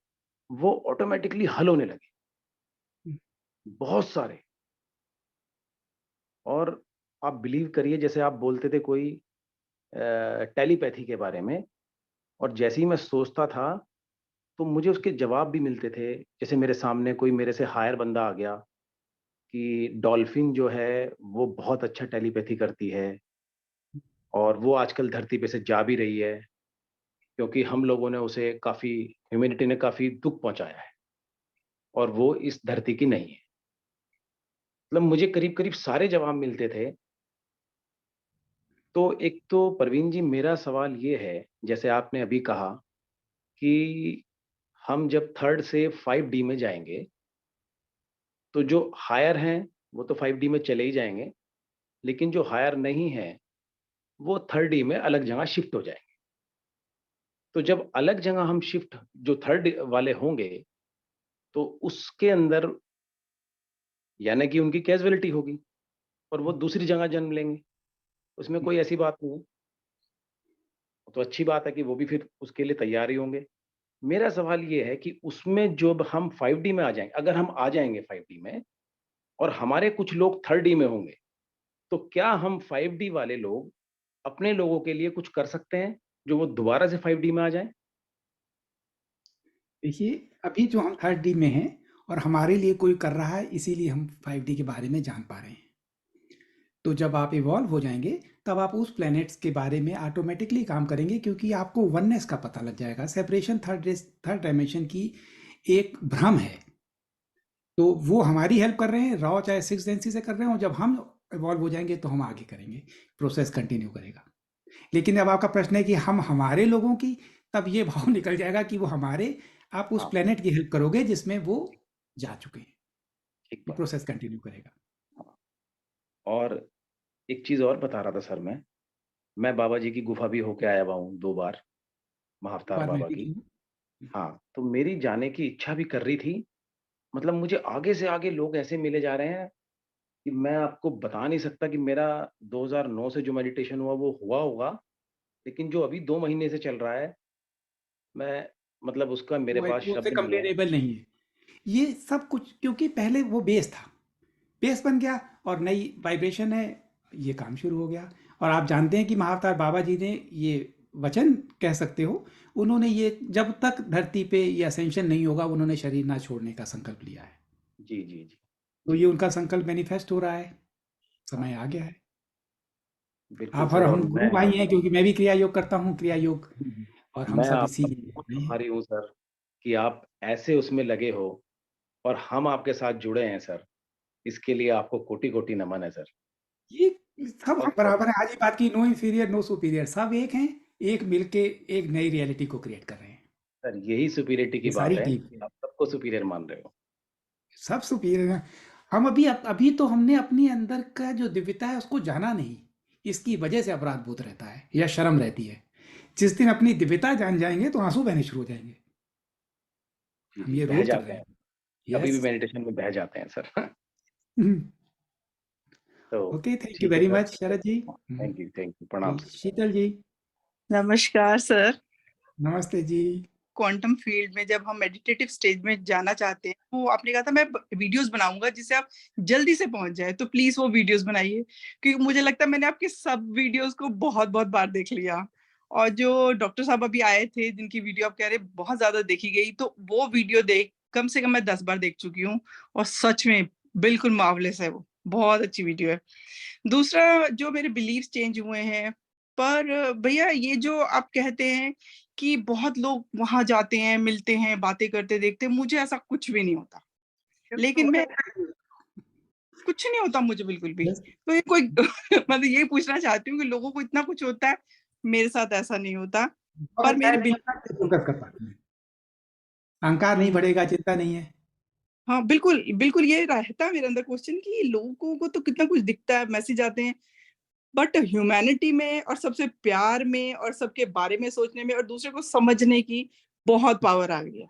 वो ऑटोमेटिकली हल होने लगे, बहुत सारे। और आप बिलीव करिए, जैसे आप बोलते थे कोई टेलीपैथी के बारे में, और जैसे ही मैं सोचता था तो मुझे उसके जवाब भी मिलते थे। जैसे मेरे सामने कोई मेरे से हायर बंदा आ गया कि डॉल्फिन जो है वो बहुत अच्छा टेलीपैथी करती है और वो आजकल धरती पे से जा भी रही है, क्योंकि हम लोगों ने उसे काफ़ी, ह्यूमैनिटी ने काफ़ी दुःख पहुँचाया है और वो इस धरती की नहीं है। मतलब मुझे करीब-करीब सारे जवाब मिलते थे। तो एक तो परवीन जी, मेरा सवाल ये है, जैसे आपने अभी कहा कि हम जब 3rd से 5D में जाएँगे, तो जो हायर हैं, वो तो 5D में चले ही जाएँगे, लेकिन जो हायर नहीं हैं, वो 3rd में अलग जगह शिफ्ट हो जाएँगे। तो जब अलग जगह हम शिफ्ट जो 3rd वाले होंगे, तो उसके अंदर यानी कि उनकी कैज़ुअलिटी होगी और वो दूसरी जगह जन्म लेंगे। उसमें कोई ऐसी बात नहीं है। तो अच्छी बात है कि वो भी फिर उसके लिए तैयार ही होंगे। मेरा सवाल ये है कि उसमें जब हम 5D में आ जाएँगे, अगर हम आ जाएँगे 5D में और हमारे कुछ लोग 3rd में होंगे, तो क्या हम 5D वाले लोग अपने लोगों के लिए कुछ कर सकते हैं, जो वो दोबारा से 5D में आ जाएँ? देखिए, अभी जो हम 3rd में हैं और हमारे लिए कोई कर रहा है, इसीलिए हम 5D के बारे में जान पा रहे हैं। तो जब आप इवॉल्व हो जाएँगे, तब आप उस प्लैनेट्स के बारे में ऑटोमैटिकली काम करेंगे, क्योंकि आपको वननेस का पता लग जाएगा। सेपरेशन थर्ड डायमेंशन की एक भ्रम है। तो वो हमारी हेल्प कर रहे हैं, रॉ चाहे 6th सेंस से कर रहे हो। जब हम इवॉल्व हो जाएँगे तो हम आगे करेंगे, प्रोसेस कंटिन्यू करेगा। लेकिन अब आपका प्रश्न है कि हम हमारे लोगों की, तब ये भाव निकल जाएगा कि वो हमारे, आप उस हाँ, प्लैनेट की हेल्प करोगे जिसमें वो जा चुके हैं। ठीक ये बात। प्रोसेस कंटिन्यू करेगा। हाँ, और एक चीज़ और बता रहा था सर मैं बाबा जी की गुफ़ा भी होके आया हुआ हूँ 2 बार, महाअवतार बाद में बाबा भी की। हाँ, तो मेरी जाने की इच्छा भी कर रही थी। मतलब मुझे आगे से आगे लोग ऐसे मिले जा रहे हैं कि मैं आपको बता नहीं सकता कि मेरा 2009 से जो मेडिटेशन हुआ वो हुआ होगा, लेकिन जो अभी 2 महीने से चल रहा है, मैं मतलब उसका मेरे पास वो उससे शब्द नहीं है। कंपेरेबल नहीं है। ये सब कुछ क्योंकि पहले वो बेस था, बेस बन गया और नई वाइब्रेशन है, ये काम शुरू हो गया। और आप जानते हैं कि महाअवतार बाबा जी ने ये वचन कह सकते हो, उन्होंने ये जब तक धरती पे ये असेंशन नहीं होगा उन्होंने शरीर ना छोड़ने का संकल्प लिया है। जी, जी, जी। तो ये उनका संकल्प मैनिफेस्ट हो रहा है, समय हाँ, आ गया है। बिल्कुल आप और सर। और हम गुरु भाई हैं क्योंकि मैं भी क्रिया योग करता हूँ, क्रिया योग, और हम मैं सब इसी आपका बहुत में हैं। आभारी हूँ सर कि आप ऐसे उसमें लगे हो और हम आपके साथ जुड़े हैं सर। इसके लिए आपको कोटि-कोटि नमन है सर। ये सब हम बहुत-बहुत बराबर हैं। आज ही बात की, नो इंफीरियर नो सुपीरियर, सब एक हैं, एक मिलके एक नई रियलिटी को क्रिएट कर रहे हैं। सर, यही सुपीरियरिटी की ये बात सारी है टीम कि आप सबको सुपीरियर मान रहे हो। सब सुपीरियर हैं। हम अभी तो हमने अपने अंदर का जो दिव्यता है उसको जाना नहीं, इसकी वजह से अपराध बोध रहता है या शर्म रहती है। जिस दिन अपनी दिव्यता जान जाएंगे तो आंसू बहने शुरू हो जाएंगे। जी, हम जी, ये बह रोल कर जाते रहे हैं। हैं। कभी भी यस। मेडिटेशन में बह जाते हैं सर। तो ओके, थैंक यू ठीक है very sir. Much Sharad ji. Thank you, प्रणाम सर। शीतल जी। नमस्कार सर। नमस्ते जी। क्वांटम फील्ड में जब हम मेडिटेटिव स्टेज में जाना चाहते हैं, वो आपने कहा था मैं वीडियोस बनाऊंगा जिससे आप जल्दी से पहुंच जाए, तो प्लीज वो वीडियोस बनाइए, क्योंकि मुझे लगता है मैंने आपके सब वीडियोस को बहुत बहुत बार देख लिया। और जो डॉक्टर साहब अभी आए थे जिनकी वीडियो आप कह रहे बहुत ज्यादा देखी गई, तो वो वीडियो देख कम से कम मैं 10 बार देख चुकी हूँ। और सच में बिल्कुल मार्वलेस है, वो बहुत अच्छी वीडियो है। दूसरा, जो मेरे बिलीव्स चेंज हुए हैं, पर भैया ये जो आप कहते हैं कि बहुत लोग वहां जाते हैं, मिलते हैं, बातें करते देखते हैं, मुझे ऐसा कुछ भी नहीं होता। लेकिन मैं कुछ नहीं होता मुझे बिल्कुल भी। तो ये कोई मतलब ये पूछना चाहती हूँ कि लोगों को इतना कुछ होता है, मेरे साथ ऐसा नहीं होता। पर मेरे फोकस कर पाते हैं, अहंकार नहीं बढ़ेगा, चिंता नहीं है। हाँ, बिल्कुल, बिल्कुल ये रहता है मेरे अंदर क्वेश्चन कि लोगों को तो कितना कुछ दिखता है, मैसेज आते हैं, बट ह्यूमैनिटी में और सबसे प्यार में और सबके बारे में सोचने में और दूसरे को समझने की बहुत पावर आ गई है।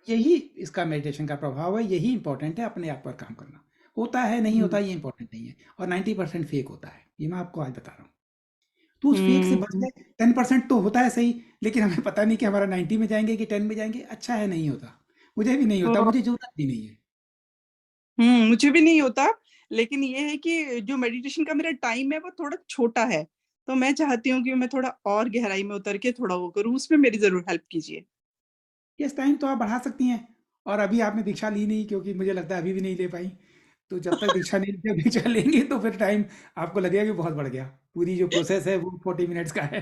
यही इसका मेडिटेशन का प्रभाव है, यही इंपॉर्टेंट है, अपने आप पर काम करना। होता है नहीं होता ये इंपॉर्टेंट नहीं है, और 90% फेक होता है, ये मैं आपको आज बता रहा हूँ। तो उस फेक से बच गए। 10% तो होता है सही, लेकिन हमें पता नहीं कि हमारा 90 में जाएंगे कि 10 में जाएंगे। अच्छा है नहीं होता, मुझे भी नहीं होता, मुझे जरूरत भी नहीं है। मुझे भी नहीं होता, लेकिन ये है कि जो मेडिटेशन का मेरा टाइम है वो थोड़ा छोटा है, तो मैं चाहती हूँ कि मैं थोड़ा और गहराई में उतर के थोड़ा वो करूँ, उसमें मेरी जरूर हेल्प कीजिए। इस टाइम तो आप बढ़ा सकती हैं, और अभी आपने दीक्षा ली नहीं, क्योंकि मुझे लगता है अभी भी नहीं ले पाई। तो जब तक दीक्षा नहीं लेते, दीक्षा लेंगे तो फिर टाइम आपको लगेगा कि बहुत बढ़ गया। पूरी जो प्रोसेस है वो 40 मिनट्स का है।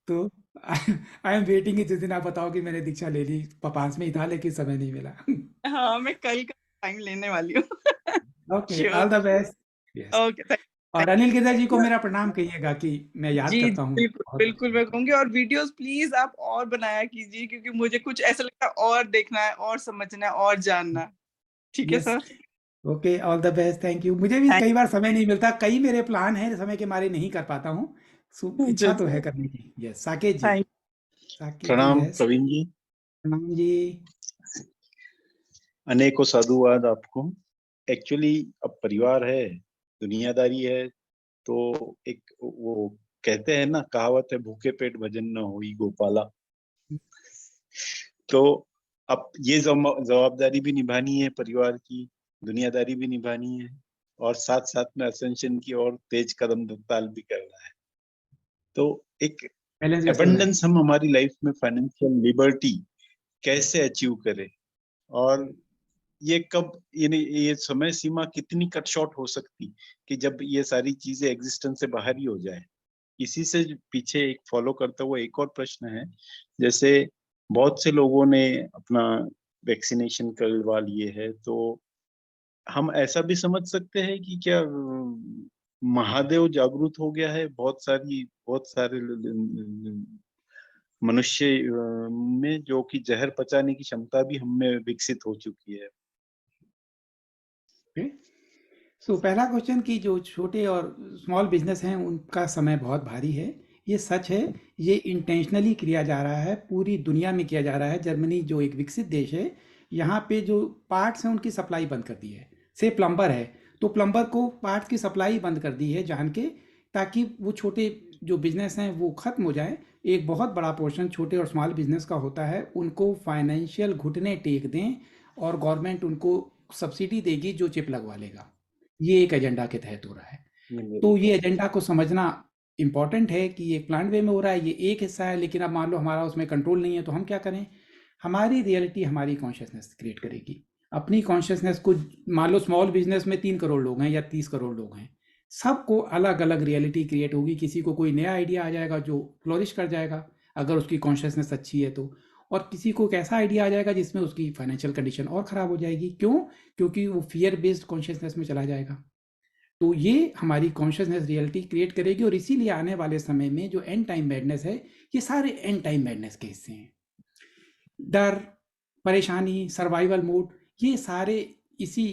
तो आई एम वेटिंग कि जिस दिन आप बताओ कि मैंने दीक्षा ले ली, पास में ही था लेकिन समय नहीं मिला। हाँ, मैं कल का टाइम लेने वाली हूँ। Okay, sure. All the best. Yes. Okay, और अनिल गिरधर जी को मेरा प्रणाम कहिएगा कि मैं याद जी, करता हूँ बिल्कुल, बहुत। बिल्कुल मैं कहूँगी, और वीडियोस प्लीज आप और बनाया कीजिए, क्योंकि मुझे कुछ ऐसा लगता है और देखना है और समझना है और जानना है। ठीक है yes. Sir? Okay, all the best, thank you. मुझे भी कई बार समय नहीं मिलता, कई मेरे प्लान हैं, समय के मारे नहीं कर पाता हूँ। इच्छा तो है करने की। यस, साकेत जी। साकेत जी, प्रणाम यस। प्रवीण जी। प्रणाम जी। अनेकों साधुवाद आपको। एक्चुअली अब परिवार है, दुनियादारी है, तो एक वो कहते हैं ना, कहावत है, भूखे पेट भजन न होई गोपाला। तो अब ये जवाबदारी भी निभानी है, परिवार की दुनियादारी भी निभानी है, और साथ साथ में असेंशन की और तेज कदम ताल भी करना है। तो एक एबंडेंस हम हमारी लाइफ में, फाइनेंशियल लिबर्टी कैसे अचीव करें, और ये कब, ये समय सीमा कितनी कट शॉर्ट हो सकती कि जब ये सारी चीजें एग्जिस्टेंस से बाहर ही हो जाए। इसी से पीछे एक फॉलो करता हुआ एक और प्रश्न है, जैसे बहुत से लोगों ने अपना वैक्सीनेशन करवा लिए है, तो हम ऐसा भी समझ सकते हैं कि क्या महादेव जागृत हो गया है, बहुत सारे मनुष्य में, जो कि जहर पचाने की क्षमता भी हम में विकसित हो चुकी है। सो पहला क्वेश्चन कि जो छोटे और स्मॉल बिजनेस हैं उनका समय बहुत भारी है, ये सच है, ये इंटेंशनली किया जा रहा है, पूरी दुनिया में किया जा रहा है। जर्मनी जो एक विकसित देश है, यहाँ पे जो पार्ट्स हैं उनकी सप्लाई बंद कर दी है। से प्लम्बर है तो प्लम्बर को पार्ट्स की सप्लाई बंद कर दी है जान के, ताकि वो छोटे जो बिजनेस हैं वो ख़त्म हो जाए। एक बहुत बड़ा पोर्शन छोटे और स्मॉल बिजनेस का होता है, उनको फाइनेंशियल घुटने टेक दें और गवर्नमेंट उनको सब्सिडी देगी जो चिप लगवा लेगा। ये एक एजेंडा के तहत हो रहा है। तो ये एजेंडा को समझना इम्पॉर्टेंट है कि ये प्लान वे में हो रहा है, ये एक हिस्सा है, लेकिन अब मान लो हमारा उसमें कंट्रोल नहीं है तो हम क्या करें? हमारी रियलिटी हमारी कॉन्शियसनेस क्रिएट करेगी। अपनी कॉन्शियसनेस को, मान लो स्मॉल बिजनेस में 3 करोड़ लोग हैं या 30 करोड़ लोग हैं, सबको अलग अलग रियलिटी क्रिएट होगी। किसी को कोई नया आइडिया आ जाएगा जो फ्लोरिश कर जाएगा अगर उसकी कॉन्शियसनेस अच्छी है तो, और किसी को एक ऐसा आइडिया आ जाएगा जिसमें उसकी फाइनेंशियल कंडीशन और ख़राब हो जाएगी। क्यों? क्योंकि वो फियर बेस्ड कॉन्शियसनेस में चला जाएगा। तो ये हमारी कॉन्शियसनेस रियलिटी क्रिएट करेगी, और इसीलिए आने वाले समय में जो एंड टाइम मैडनेस है, ये सारे एंड टाइम मैडनेस के हिस्से हैं। डर, परेशानी, सर्वाइवल मोड, ये सारे इसी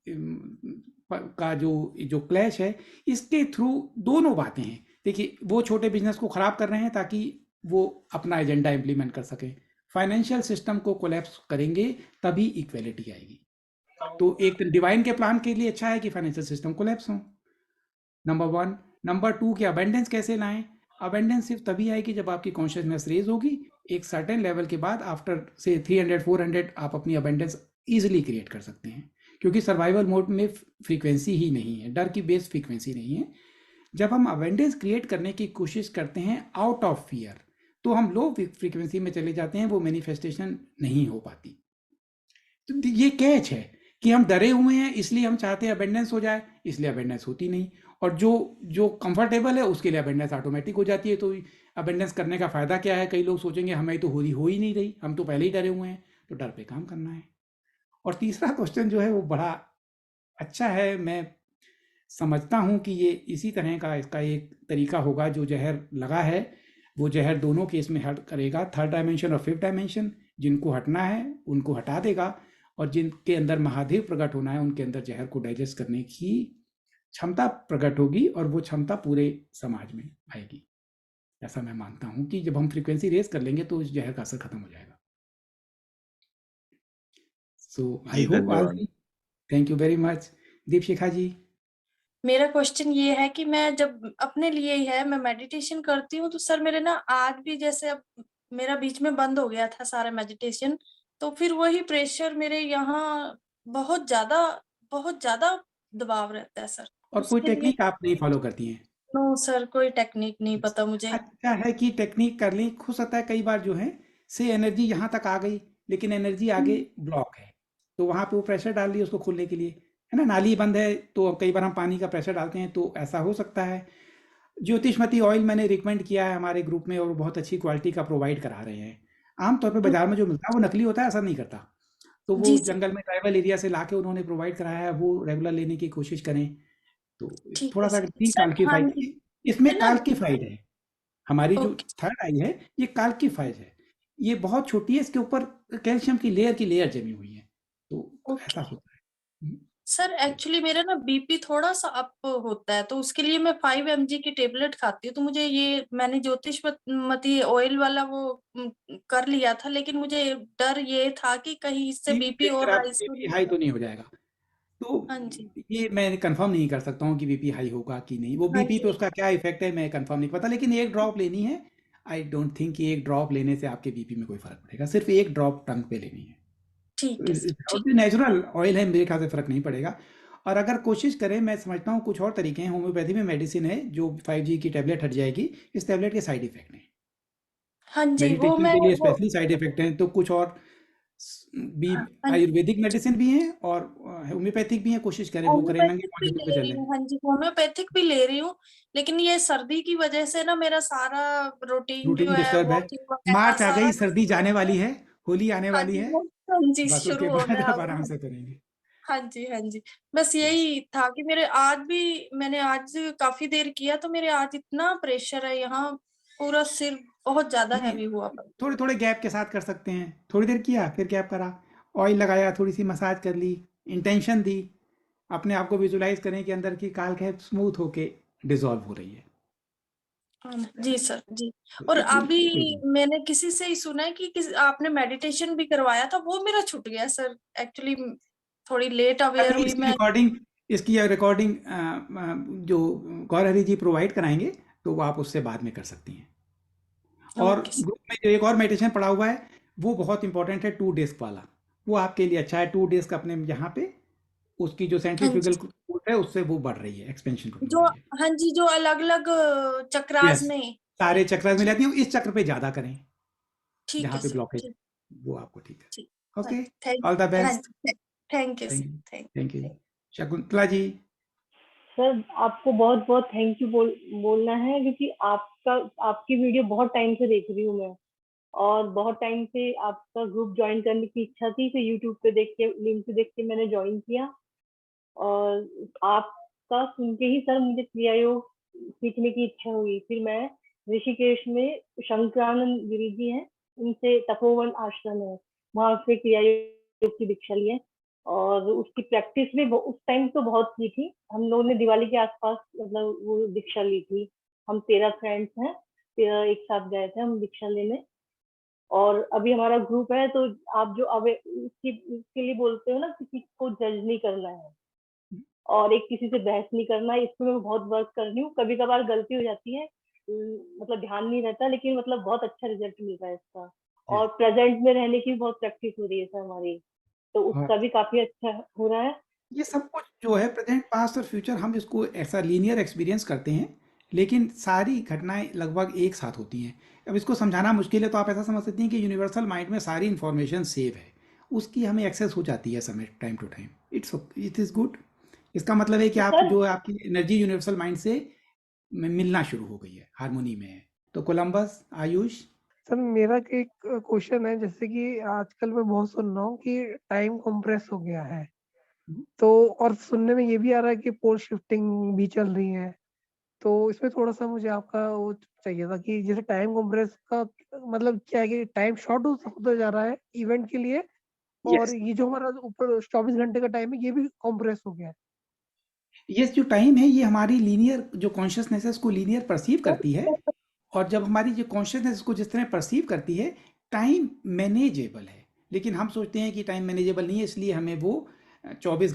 का जो क्लैश है, इसके थ्रू दोनों बातें हैं। देखिए, वो छोटे बिजनेस को ख़राब कर रहे हैं ताकि वो अपना एजेंडा इम्प्लीमेंट कर सकें। फाइनेंशियल सिस्टम को कोलैप्स करेंगे तभी इक्वेलिटी आएगी। तो एक डिवाइन के प्लान के लिए अच्छा है कि फाइनेंशियल सिस्टम कोलैप्स हो, नंबर 1। नंबर 2 कि अबेंडेंस कैसे लाएं? अबेंडेंस सिर्फ तभी आएगी जब आपकी कॉन्शियसनेस रेज होगी। एक सर्टेन लेवल के बाद आफ्टर से 300-400 आप अपनी अबेंडेंस ईजिली क्रिएट कर सकते हैं, क्योंकि सर्वाइवल मोड में फ्रीक्वेंसी ही नहीं है, डर की बेस फ्रीक्वेंसी नहीं है। जब हम अबेंडेंस क्रिएट करने की कोशिश करते हैं आउट ऑफ फियर, तो हम लो फ्रीक्वेंसी में चले जाते हैं, वो मैनिफेस्टेशन नहीं हो पाती। तो ये कैच है कि हम डरे हुए हैं, इसलिए हम चाहते हैं अबेंडेंस हो जाए, इसलिए अबेंडेंस होती नहीं। और जो कंफर्टेबल है उसके लिए अबेंडेंस ऑटोमेटिक हो जाती है। तो अबेंडेंस करने का फ़ायदा क्या है? कई लोग सोचेंगे हमें तो हो ही नहीं रही, हम तो पहले ही डरे हुए हैं। तो डर पे काम करना है। और तीसरा क्वेश्चन जो है वो बड़ा अच्छा है। मैं समझता हूँ कि ये इसी तरह का इसका एक तरीका होगा। जो जहर लगा है वो जहर दोनों केस में हट करेगा, 3rd डायमेंशन और 5th डायमेंशन। जिनको हटना है उनको हटा देगा, और जिनके अंदर महादेव प्रकट होना है उनके अंदर जहर को डाइजेस्ट करने की क्षमता प्रकट होगी, और वो क्षमता पूरे समाज में आएगी। ऐसा मैं मानता हूँ कि जब हम फ्रीक्वेंसी रेज कर लेंगे तो इस जहर का असर खत्म हो जाएगा। So I hope all. Thank you very much. Deepshikha ji. मेरा क्वेश्चन ये है कि मैं जब अपने लिए ही है, मैं मेडिटेशन करती हूँ तो सर मेरे ना आज भी जैसे अब मेरा बीच में बंद हो गया था सारा मेडिटेशन, तो फिर वही प्रेशर मेरे यहाँ बहुत ज्यादा दबाव रहता है सर। और कोई उसके लिए टेक्निक आप नहीं फॉलो करती हैं? नो सर, कोई टेक्निक नहीं पता मुझे। अच्छा है कि टेक्निक कर ली। हो सकता है कई बार जो है से एनर्जी यहाँ तक आ गई, लेकिन एनर्जी आगे ब्लॉक है, तो वहाँ पे वो प्रेशर डाल दिया उसको खोलने के लिए, है ना। नाली बंद है तो कई बार हम पानी का प्रेशर डालते हैं, तो ऐसा हो सकता है। ज्योतिषमती ऑयल मैंने रिकमेंड किया है हमारे ग्रुप में, और बहुत अच्छी क्वालिटी का प्रोवाइड करा रहे हैं। आमतौर पे बाजार में जो मिलता है वो नकली होता है, ऐसा नहीं करता। तो वो जंगल में ट्राइबल एरिया से लाके उन्होंने प्रोवाइड कराया है, वो रेगुलर लेने की कोशिश करें। तो थोड़ा सा काल्किफाइड, इसमें काल्किफाइड है। हमारी जो 3rd आई है ये काल्किफाइड है, ये बहुत छोटी है, इसके ऊपर कैल्शियम की लेयर जमी हुई है, तो ऐसा होता है। सर एक्चुअली मेरा ना बीपी थोड़ा सा अप होता है, तो उसके लिए मैं 5 mg की टेबलेट खाती हूँ। तो मुझे ये मैंने ज्योतिषमती ऑयल वाला वो कर लिया था, लेकिन मुझे डर ये था कि कहीं इससे बीपी और राइज हाई तो नहीं हो जाएगा। तो हाँ जी, ये मैं कंफर्म नहीं कर सकता हूँ कि बीपी हाई होगा कि नहीं। वो बीपी पे उसका क्या इफेक्ट है मैं कंफर्म नहीं पता, लेकिन एक ड्रॉप लेनी है। आई डोंट थिंक कि एक ड्रॉप लेने से आपके बीपी में कोई फर्क पड़ेगा, सिर्फ एक ड्रॉप टंग पे लेनी है। ठीक है, नेचुरल ऑयल है, मेरे ख्याल से फर्क नहीं पड़ेगा। और अगर कोशिश करें, मैं समझता हूँ कुछ और तरीके हैं। होम्योपैथी में मेडिसिन है जो 5G की टेबलेट हट जाएगी, इस टेबलेट के साइड इफेक्ट हैं। हाँ जी, वो मेडिटेशन मैं के लिए स्पेशली साइड इफेक्ट हैं। तो कुछ और भी आयुर्वेदिक मेडिसिन भी हैं और होम्योपैथिक भी हैं, कोशिश करें वो करें, नंगे पाँव पे चलें। हाँ जी, होम्योपैथिक भी ले रही हूँ, लेकिन ये सर्दी की वजह से ना मेरा सारा रूटीन जो है डिस्टर्ब है। वॉकिंग वगैरह मार्च आ सारा गई, सर्दी जाने वाली है, होली आने वाली है, हाँ जी बस शुरू उसके होना बाद है आप आराम अब। से करेंगे। हाँ जी, बस यही था कि मेरे आज भी मैंने आज काफी देर किया, तो मेरे आज इतना प्रेशर है यहाँ, पूरा सिर बहुत ज्यादा हैवी हुआ। थोड़े थोड़े गैप के साथ कर सकते हैं। थोड़ी देर किया, फिर गैप करा, ऑयल लगाया, थोड़ी सी मसाज कर ली, इंटेंशन दी, अपने आप को विजुलाइज करें कि अंदर की काल कैप स्मूथ होके डिसॉल्व हो रही है। जी सर जी। तो और ये अभी मैंने किसी से ही सुना है कि आपने मेडिटेशन भी करवाया था, वो मेरा छूट गया सर। एक्चुअली थोड़ी लेट अवेयर अभी हुई मैं। इसकी रिकॉर्डिंग जो गौरहरी जी प्रोवाइड कराएंगे, तो वो आप उससे बाद में कर सकती हैं। और ओके सर। ग्रुप में जो एक और मेडिटेशन पड़ा हुआ है, वो बहुत इंपॉर्टेंट है, 2 डेस्क वाला। वो आपके लिए अच्छा है। 2 डेस्क अपने यहाँ पे उसकी जो हाँ जी। सेंट्रीफ्यूगल फोर्स है उससे वो बढ़ रही है, एक्सपेंशन हो जो रही है। हाँ जी, जो अलग अलग चक्रास यस, में। सारे चक्रास मिलाती ठीक हूँ, इस चक्र पे ज्यादा करें ठीक जहाँ है पे सर। ब्लॉकेज है, ठीक वो आपको ठीक है। ठीक। हाँ, ओके, थैंक ऑल द हाँ बेस्ट। जी, thank you thank sir. You. Thank thank you. Shakuntala ji. Sir आपको बहुत बहुत थैंक यू बोलना है, क्योंकि आपकी वीडियो बहुत टाइम से देख रही हूँ मैं, और बहुत टाइम से आपका ग्रुप ज्वाइन करने की इच्छा थी, फिर यूट्यूब पे देख के, लिंक पे देख के मैंने ज्वाइन किया। और आपका सुन के ही सर मुझे क्रिया योग सीखने की इच्छा हुई। फिर मैं ऋषिकेश में शंकरानंद गिरी जी हैं, उनसे तपोवन आश्रम है, वहां से क्रिया योग की दीक्षा ली है। और उसकी प्रैक्टिस भी उस टाइम तो बहुत की थी। हम लोगों ने दिवाली के आसपास मतलब वो दीक्षा ली थी। हम 13 फ्रेंड्स हैं, 13 एक साथ गए थे हम दीक्षा लेने। और अभी हमारा ग्रुप है, तो आप जो अवे इसके लिए बोलते हो ना, किसी को जज नहीं करना है और एक किसी से बहस नहीं करना है, इसमें मैं बहुत वर्क कर रही हूँ। कभी कभार गलती हो जाती है, मतलब ध्यान नहीं रहता, लेकिन मतलब बहुत अच्छा रिजल्ट मिल रहा है इसका। और प्रेजेंट में रहने की भी बहुत प्रैक्टिस हो रही है सर हमारी, तो उसका भी काफी अच्छा हो रहा है। ये सब कुछ जो है प्रेजेंट, पास्ट और फ्यूचर, हम इसको ऐसा लीनियर एक्सपीरियंस करते हैं, लेकिन सारी घटनाएं लगभग एक साथ होती हैं। अब इसको समझाना मुश्किल है, तो आप ऐसा समझ सकते हैं कि यूनिवर्सल माइंड में सारी इन्फॉर्मेशन सेव है, उसकी हमें एक्सेस हो जाती है समय time to time. It is good. इसका मतलब है कि तो आप सर जो है, आपकी एनर्जी यूनिवर्सल माइंड से मिलना शुरू हो गई है, हारमोनी में है। तो कोलंबस, आयुष। सर मेरा एक क्वेश्चन है, जैसे कि आजकल मैं बहुत सुन रहा हूँ कि टाइम कंप्रेस हो गया है, तो और सुनने में ये भी आ रहा है कि पोल शिफ्टिंग भी चल रही है, तो इसमें थोड़ा सा मुझे आपका वो चाहिए था कि जैसे टाइम कंप्रेस का मतलब क्या है कि टाइम शॉर्ट होता जा रहा है इवेंट के लिए, और यस, ये जो हमारा ऊपर 24 घंटे का टाइम है ये भी कंप्रेस हो गया है। ये जो टाइम है, ये हमारी लीनियर जो कॉन्शियसनेस है उसको लीनियर परसीव करती है। और जब हमारी जो कॉन्शियसनेस इसको जिस तरह परसीव करती है, टाइम मैनेजेबल है। लेकिन हम सोचते हैं कि टाइम मैनेजेबल नहीं है, इसलिए हमें वो 24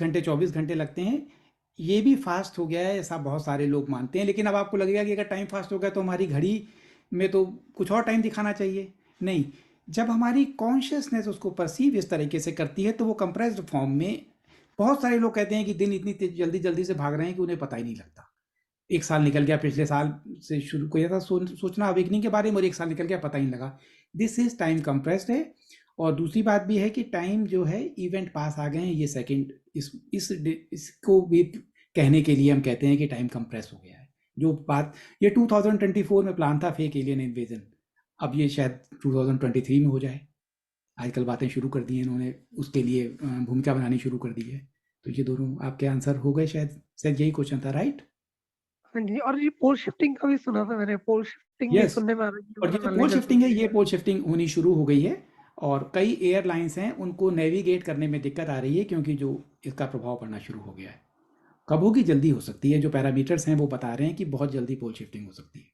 घंटे लगते हैं। ये भी फास्ट हो गया है, ऐसा बहुत सारे लोग मानते हैं। लेकिन अब आपको लगेगा कि अगर टाइम फास्ट हो गया तो हमारी घड़ी में तो कुछ और टाइम दिखाना चाहिए। नहीं, जब हमारी कॉन्शियसनेस उसको परसीव इस तरीके से करती है, तो वो कंप्रेस्ड फॉर्म में, बहुत सारे लोग कहते हैं कि दिन इतनी जल्दी जल्दी से भाग रहे हैं कि उन्हें पता ही नहीं लगता। 1 साल निकल गया, पिछले साल से शुरू किया था सोचना अवेकनिंग के बारे में, और 1 साल निकल गया, पता ही नहीं लगा। दिस इज टाइम कंप्रेस्ड है। और दूसरी बात भी है कि टाइम जो है, इवेंट पास आ गए हैं, ये सेकंड, इसको भी कहने के लिए हम कहते हैं कि टाइम कंप्रेस हो गया है। जो बात ये 2024 में प्लान था, फेक एलियन इन्वेजन, अब ये शायद 2023 में हो जाए। आजकल बातें शुरू कर दी हैं इन्होंने, उसके लिए भूमिका बनानी शुरू कर दी है। तो ये दोनों आपके आंसर हो गए शायद यही क्वेश्चन था, राइट? हाँ जी, और ये पोल शिफ्टिंग का भी सुना था मैंने, पोल शिफ्टिंग भी यस, सुनने में आ रहा है कि और ये मतलब जो नल्ले पोल का शिफ्टिंग है, ये पोल शिफ्टिंग होनी शुरू हो गई है। और कई एयरलाइंस हैं, उनको नेविगेट करने में दिक्कत आ रही है, क्योंकि जो इसका प्रभाव पड़ना शुरू हो गया है। कब होगी? जल्दी हो सकती है। जो पैरामीटर्स हैं वो बता रहे हैं कि बहुत जल्दी पोल शिफ्टिंग हो सकती है।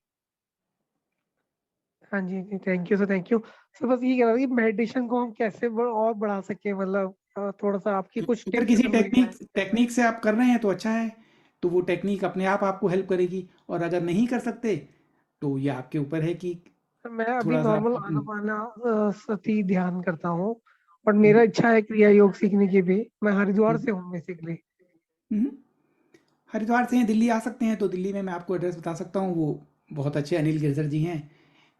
हाँ जी, जी, thank you sir, thank you sir. बस ये कह रहा था कि मेडिटेशन को हम कैसे और बढ़ा सके, मतलब थोड़ा सा आपकी कुछ अगर टिप्स किसी अगर मिल टेक्निक जाए। टेक्निक से आप कर रहे हैं तो अच्छा है, तो वो टेक्निक अपने आप आपको हेल्प करेगी। और अगर नहीं कर सकते, तो ये आपके ऊपर है कि मैं अभी थोड़ा सा नॉर्मल आप आनापाना सती ध्यान करता हूँ, बट मेरा इच्छा है क्रिया योग सीखने की भी। मैं हरिद्वार से हूँ बेसिकली। हरिद्वार से हैं, दिल्ली आ सकते हैं, तो दिल्ली में मैं आपको एड्रेस बता सकता हूँ। वो बहुत अच्छे अनिल गिरधर जी हैं,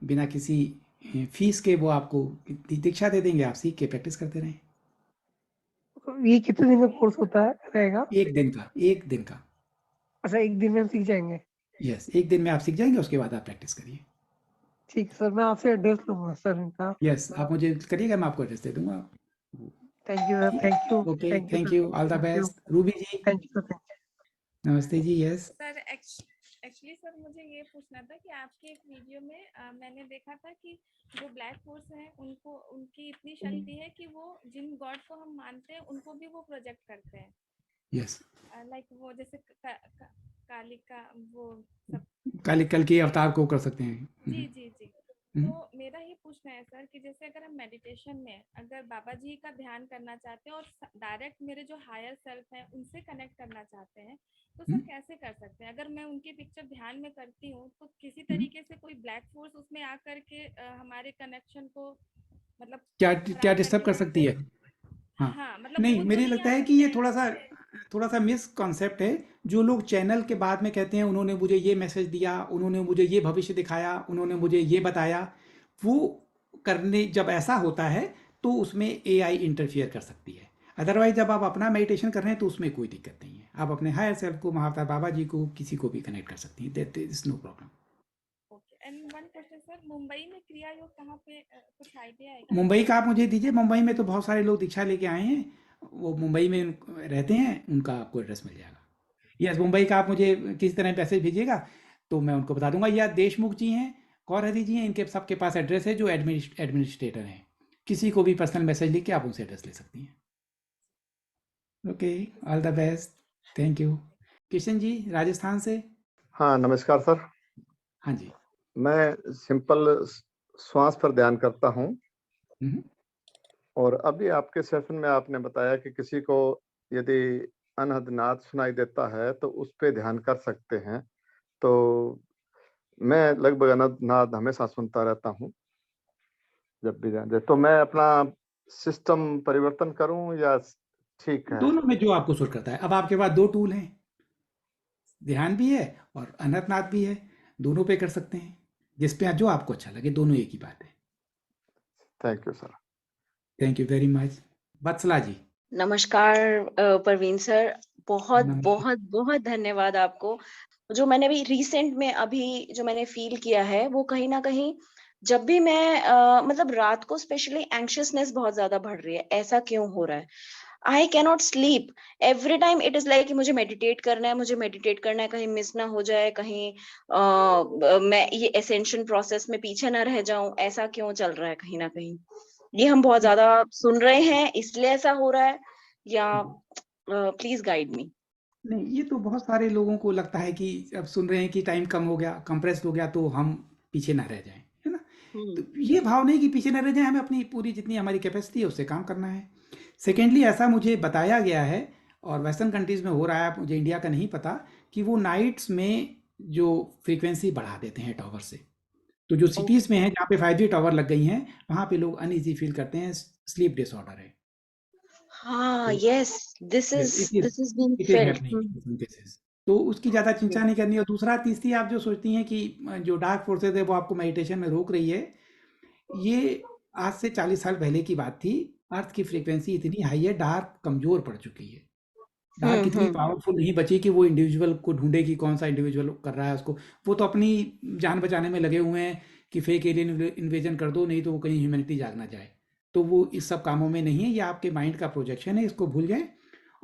बिना किसी फीस के वो आपको दीक्षा दे देंगे, आप सीख के प्रैक्टिस करते रहें। ये कितने दिन का कोर्स होता है रहेगा? 1 दिन का, 1 दिन का। अच्छा, एक दिन में हम सीख जाएंगे? यस, 1 दिन में आप सीख जाएंगे, उसके बाद आप प्रैक्टिस करिए। ठीक है सर, मैं आपसे एड्रेस लूंगा सर इनका। यस, आप मुझे करिएगा, मैं आपको एड्रेस दे दूंगा। थैंक यू सर, ठीक थैंक यू, है, okay, thank you thank sir, you, all the thank you, best. Ruby ji, thank you sir, thank नमस्ते जी। यस सर एक्चुअली सर मुझे ये पूछना था कि आपके एक वीडियो में मैंने देखा था कि जो ब्लैक होर्स हैं उनको उनकी इतनी शक्ति है कि वो जिन गॉड को हम मानते हैं उनको भी वो प्रोजेक्ट करते हैं। यस, लाइक वो जैसे कालिका वो सब कल के अवतार को कर सकते हैं। जी जी जी। तो मेरा ये पूछना है सर कि जैसे अगर हम मेडिटेशन में अगर बाबा जी का ध्यान करना चाहते हैं और डायरेक्ट मेरे जो हायर सेल्फ है उनसे कनेक्ट करना चाहते हैं, तो सर कैसे कर सकते हैं? अगर मैं उनकी पिक्चर ध्यान में करती हूँ तो किसी तरीके से कोई ब्लैक फोर्स उसमें आकर के हमारे कनेक्शन को मतलब क्या खराब डिस्टर्ब कर सकती है? हाँ, हाँ मतलब नहीं वो तो मुझे नहीं लगता आ है कि सकते ये हैं थोड़ा सा मिस कॉन्सेप्ट है। जो लोग चैनल के बाद में कहते हैं उन्होंने मुझे ये मैसेज दिया, उन्होंने मुझे ये भविष्य दिखाया, उन्होंने मुझे ये बताया, वो करने जब ऐसा होता है तो उसमें एआई इंटरफियर कर सकती है। अदरवाइज जब आप अपना मेडिटेशन कर रहे हैं तो उसमें कोई दिक्कत नहीं है। आप अपने हायर सेल्फ को, महावतार बाबा जी को, किसी को भी कनेक्ट कर सकती हैं। That is no problem. And one question sir, Mumbai में क्रिया योग कहाँ पे कुछ आइडिया है क्या? मुंबई का आप मुझे दीजिए। मुंबई में तो बहुत सारे लोग दीक्षा लेके आए हैं, वो मुंबई में रहते हैं, उनका आपको एड्रेस मिल जाएगा। यस, मुंबई का आप मुझे किसी तरह मैसेज भेजिएगा तो मैं उनको बता दूंगा। या देशमुख जी हैं, कौर हरी जी हैं, इनके सबके पास एड्रेस है, जो एडमिनिस्ट्रेटर हैं। किसी को भी पर्सनल मैसेज लिख के आप उनसे एड्रेस ले सकती हैं। Okay, all the best, thank you. Kishan ji Rajasthan से। हाँ नमस्कार सर। हाँ जी। मैं सिंपल श्वास पर ध्यान करता हूँ और अभी आपके सेशन में आपने बताया कि किसी को यदि अनहद नाद सुनाई देता है तो उस पे ध्यान कर सकते हैं। तो मैं लगभग अनहद नाद हमेशा सुनता रहता हूँ जब भी ध्यान दे। तो मैं अपना सिस्टम परिवर्तन करूं या ठीक है? दोनों में जो आपको सूट करता है। अब आपके पास 2 टूल हैं, ध्यान भी है और अनंतनाद भी है, दोनों पे कर सकते हैं, जिस पे जो आपको अच्छा लगे। दोनों एक ही बात है। Thank you sir. Thank you very much. Vatsala ji. नमस्कार परवीन सर, बहुत बहुत बहुत धन्यवाद आपको। जो मैंने अभी रिसेंट में अभी जो मैंने फील किया है वो कहीं ना कहीं जब भी मैं मतलब रात को स्पेशली एंग्शियसनेस बहुत ज्यादा बढ़ रही है। ऐसा क्यों हो रहा है? I cannot sleep every time. It is like मुझे मेडिटेट करना है, मुझे मेडिटेट करना है, कहीं मिस ना हो जाए, कहीं मैं ये एसेंशन प्रोसेस में पीछे ना रह जाऊं। ऐसा क्यों चल रहा है? कहीं ना कहीं ये हम बहुत ज्यादा सुन रहे हैं इसलिए ऐसा हो रहा है, या प्लीज गाइड मी। नहीं, ये तो बहुत सारे लोगों को लगता है कि अब सुन रहे हैं कि टाइम कम हो गया, कंप्रेस हो गया, तो हम पीछे ना रह जाएं, है ना? तो ये भाव नहीं कि पीछे ना रह जाएं, हमें अपनी पूरी जितनी हमारी कैपेसिटी है उससे काम करना है। सेकेंडली, ऐसा मुझे बताया गया है और वेस्टर्न कंट्रीज में हो रहा है, मुझे इंडिया का नहीं पता, कि वो नाइट्स में जो फ्रीक्वेंसी बढ़ा देते हैं टावर से। तो जो सिटीज में है जहाँ पे 5G टावर लग गई हैं, वहाँ पे लोग अनईजी फील करते हैं, स्लीप डिसऑर्डर है। हाँ yes, this is being it is felt. Happening in some cases. तो उसकी ज़्यादा चिंता नहीं करनी। और दूसरा, तीसरी, आप जो सोचती हैं कि जो डार्क फोर्सेज है वो आपको मेडिटेशन में रोक रही है, ये आज से 40 साल पहले की बात थी। अर्थ की फ्रीक्वेंसी इतनी हाई है, डार्क कमजोर पड़ चुकी है। डार्क इतनी पावरफुल नहीं बची कि वो इंडिविजुअल को ढूंढे कि कौन सा इंडिविजुअल कर रहा है उसको। वो तो अपनी जान बचाने में लगे हुए हैं कि फेक एलियन इन्वेजन कर दो, नहीं तो वो कहीं ह्यूमैनिटी जाग ना जाए। तो वो इस सब कामों में नहीं है, ये आपके माइंड का प्रोजेक्शन है, इसको भूल जाएं।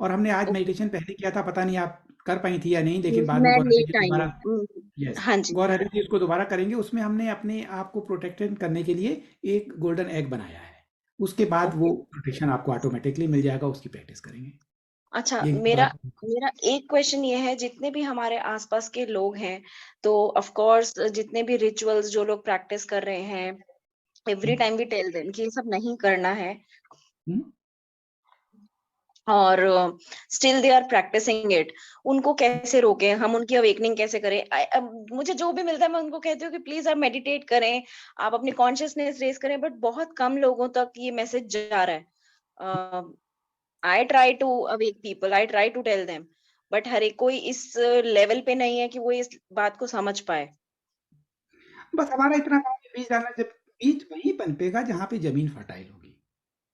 और हमने आज मेडिटेशन पहले किया था, पता नहीं आप कर पाई थी या नहीं, लेकिन बाद में मैं गौर हरी जी लेट आई दोबारा, हूँ। यस, हाँ जी। गौर हरी जी उसको दोबारा करेंगे। उसमें हमने अपने आप को प्रोटेक्टेड करने के लिए एक गोल्डन एग बनाया है। उसके बाद वो प्रोटेक्शन आपको ऑटोमेटिकली मिल जाएगा, उसकी प्रैक्टिस करेंगे। अच्छा, ये मेरा मेरा एक क्वेश्चन ये है, जितने भी हमारे आसपास के लोग हैं, तो ऑफ कोर्स जितने भी रिचुअल्स जो लोग प्रैक्टिस कर रहे हैं, every time we tell them कि ये सब नहीं करना है, और still they are practicing it. उनको कैसे रोकें हम? उनकी अवेकनिंग कैसे करें? मुझे जो भी मिलता है मैं उनको कहती हूँ कि प्लीज आप मेडिटेट करें, आप अपनी कॉन्शियसनेस रेज करें, बट बहुत कम लोगों तक ये मैसेज जा रहा है। I try to awake people, I try to tell them, but हर एक कोई इस लेवल पे नहीं है कि वो इस बात को समझ पाए। बस हमारा इतना काम है बीज डालना। जब बीज वहीं पनपेगा जहाँ पे जमीन फर्टाइल होगी।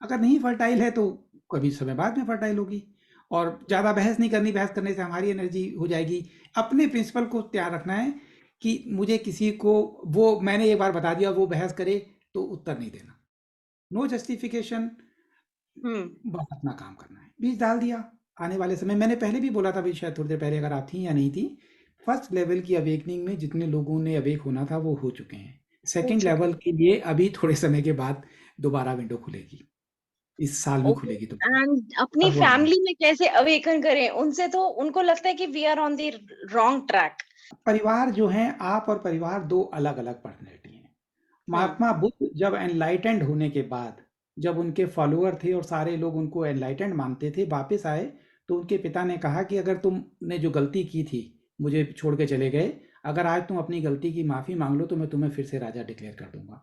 अगर नहीं फर्टाइल है तो कभी समय बाद में फर्टाइल होगी। और ज़्यादा बहस नहीं करनी, बहस करने से हमारी एनर्जी हो जाएगी। अपने प्रिंसिपल को तैयार रखना है कि मुझे किसी को, वो मैंने एक बार बता दिया, वो बहस करे तो उत्तर नहीं देना, नो जस्टिफिकेशन, बस अपना काम करना है। बीज डाल दिया। आने वाले समय, मैंने पहले भी बोला था भी, शायद थोड़ी देर पहले, अगर आप थी या नहीं थी, फर्स्ट लेवल की अवेकनिंग में जितने लोगों ने अवेक होना था वो हो चुके हैं। सेकेंड लेवल के लिए अभी थोड़े समय के बाद दोबारा विंडो खुलेगी। इस साल में खुलेगी तो। एंड अपनी अब वो आने फैमिली में कैसे अवेकन करें, उनसे तो उनको लगता है कि we are on the wrong track. परिवार जो है, आप और परिवार दो अलग अलग पर्सनैलिटी हैं। महात्मा बुद्ध जब एनलाइटेंड होने के बाद, जब उनके फॉलोअर थे और सारे लोग उनको एनलाइटेंड मानते थे, वापस आए तो उनके पिता ने कहा कि अगर तुमने जो गलती की थी, मुझे छोड़ के चले गए, अगर आज तुम अपनी गलती की माफी मांग लो तो मैं तुम्हें फिर से राजा डिक्लेयर कर दूंगा।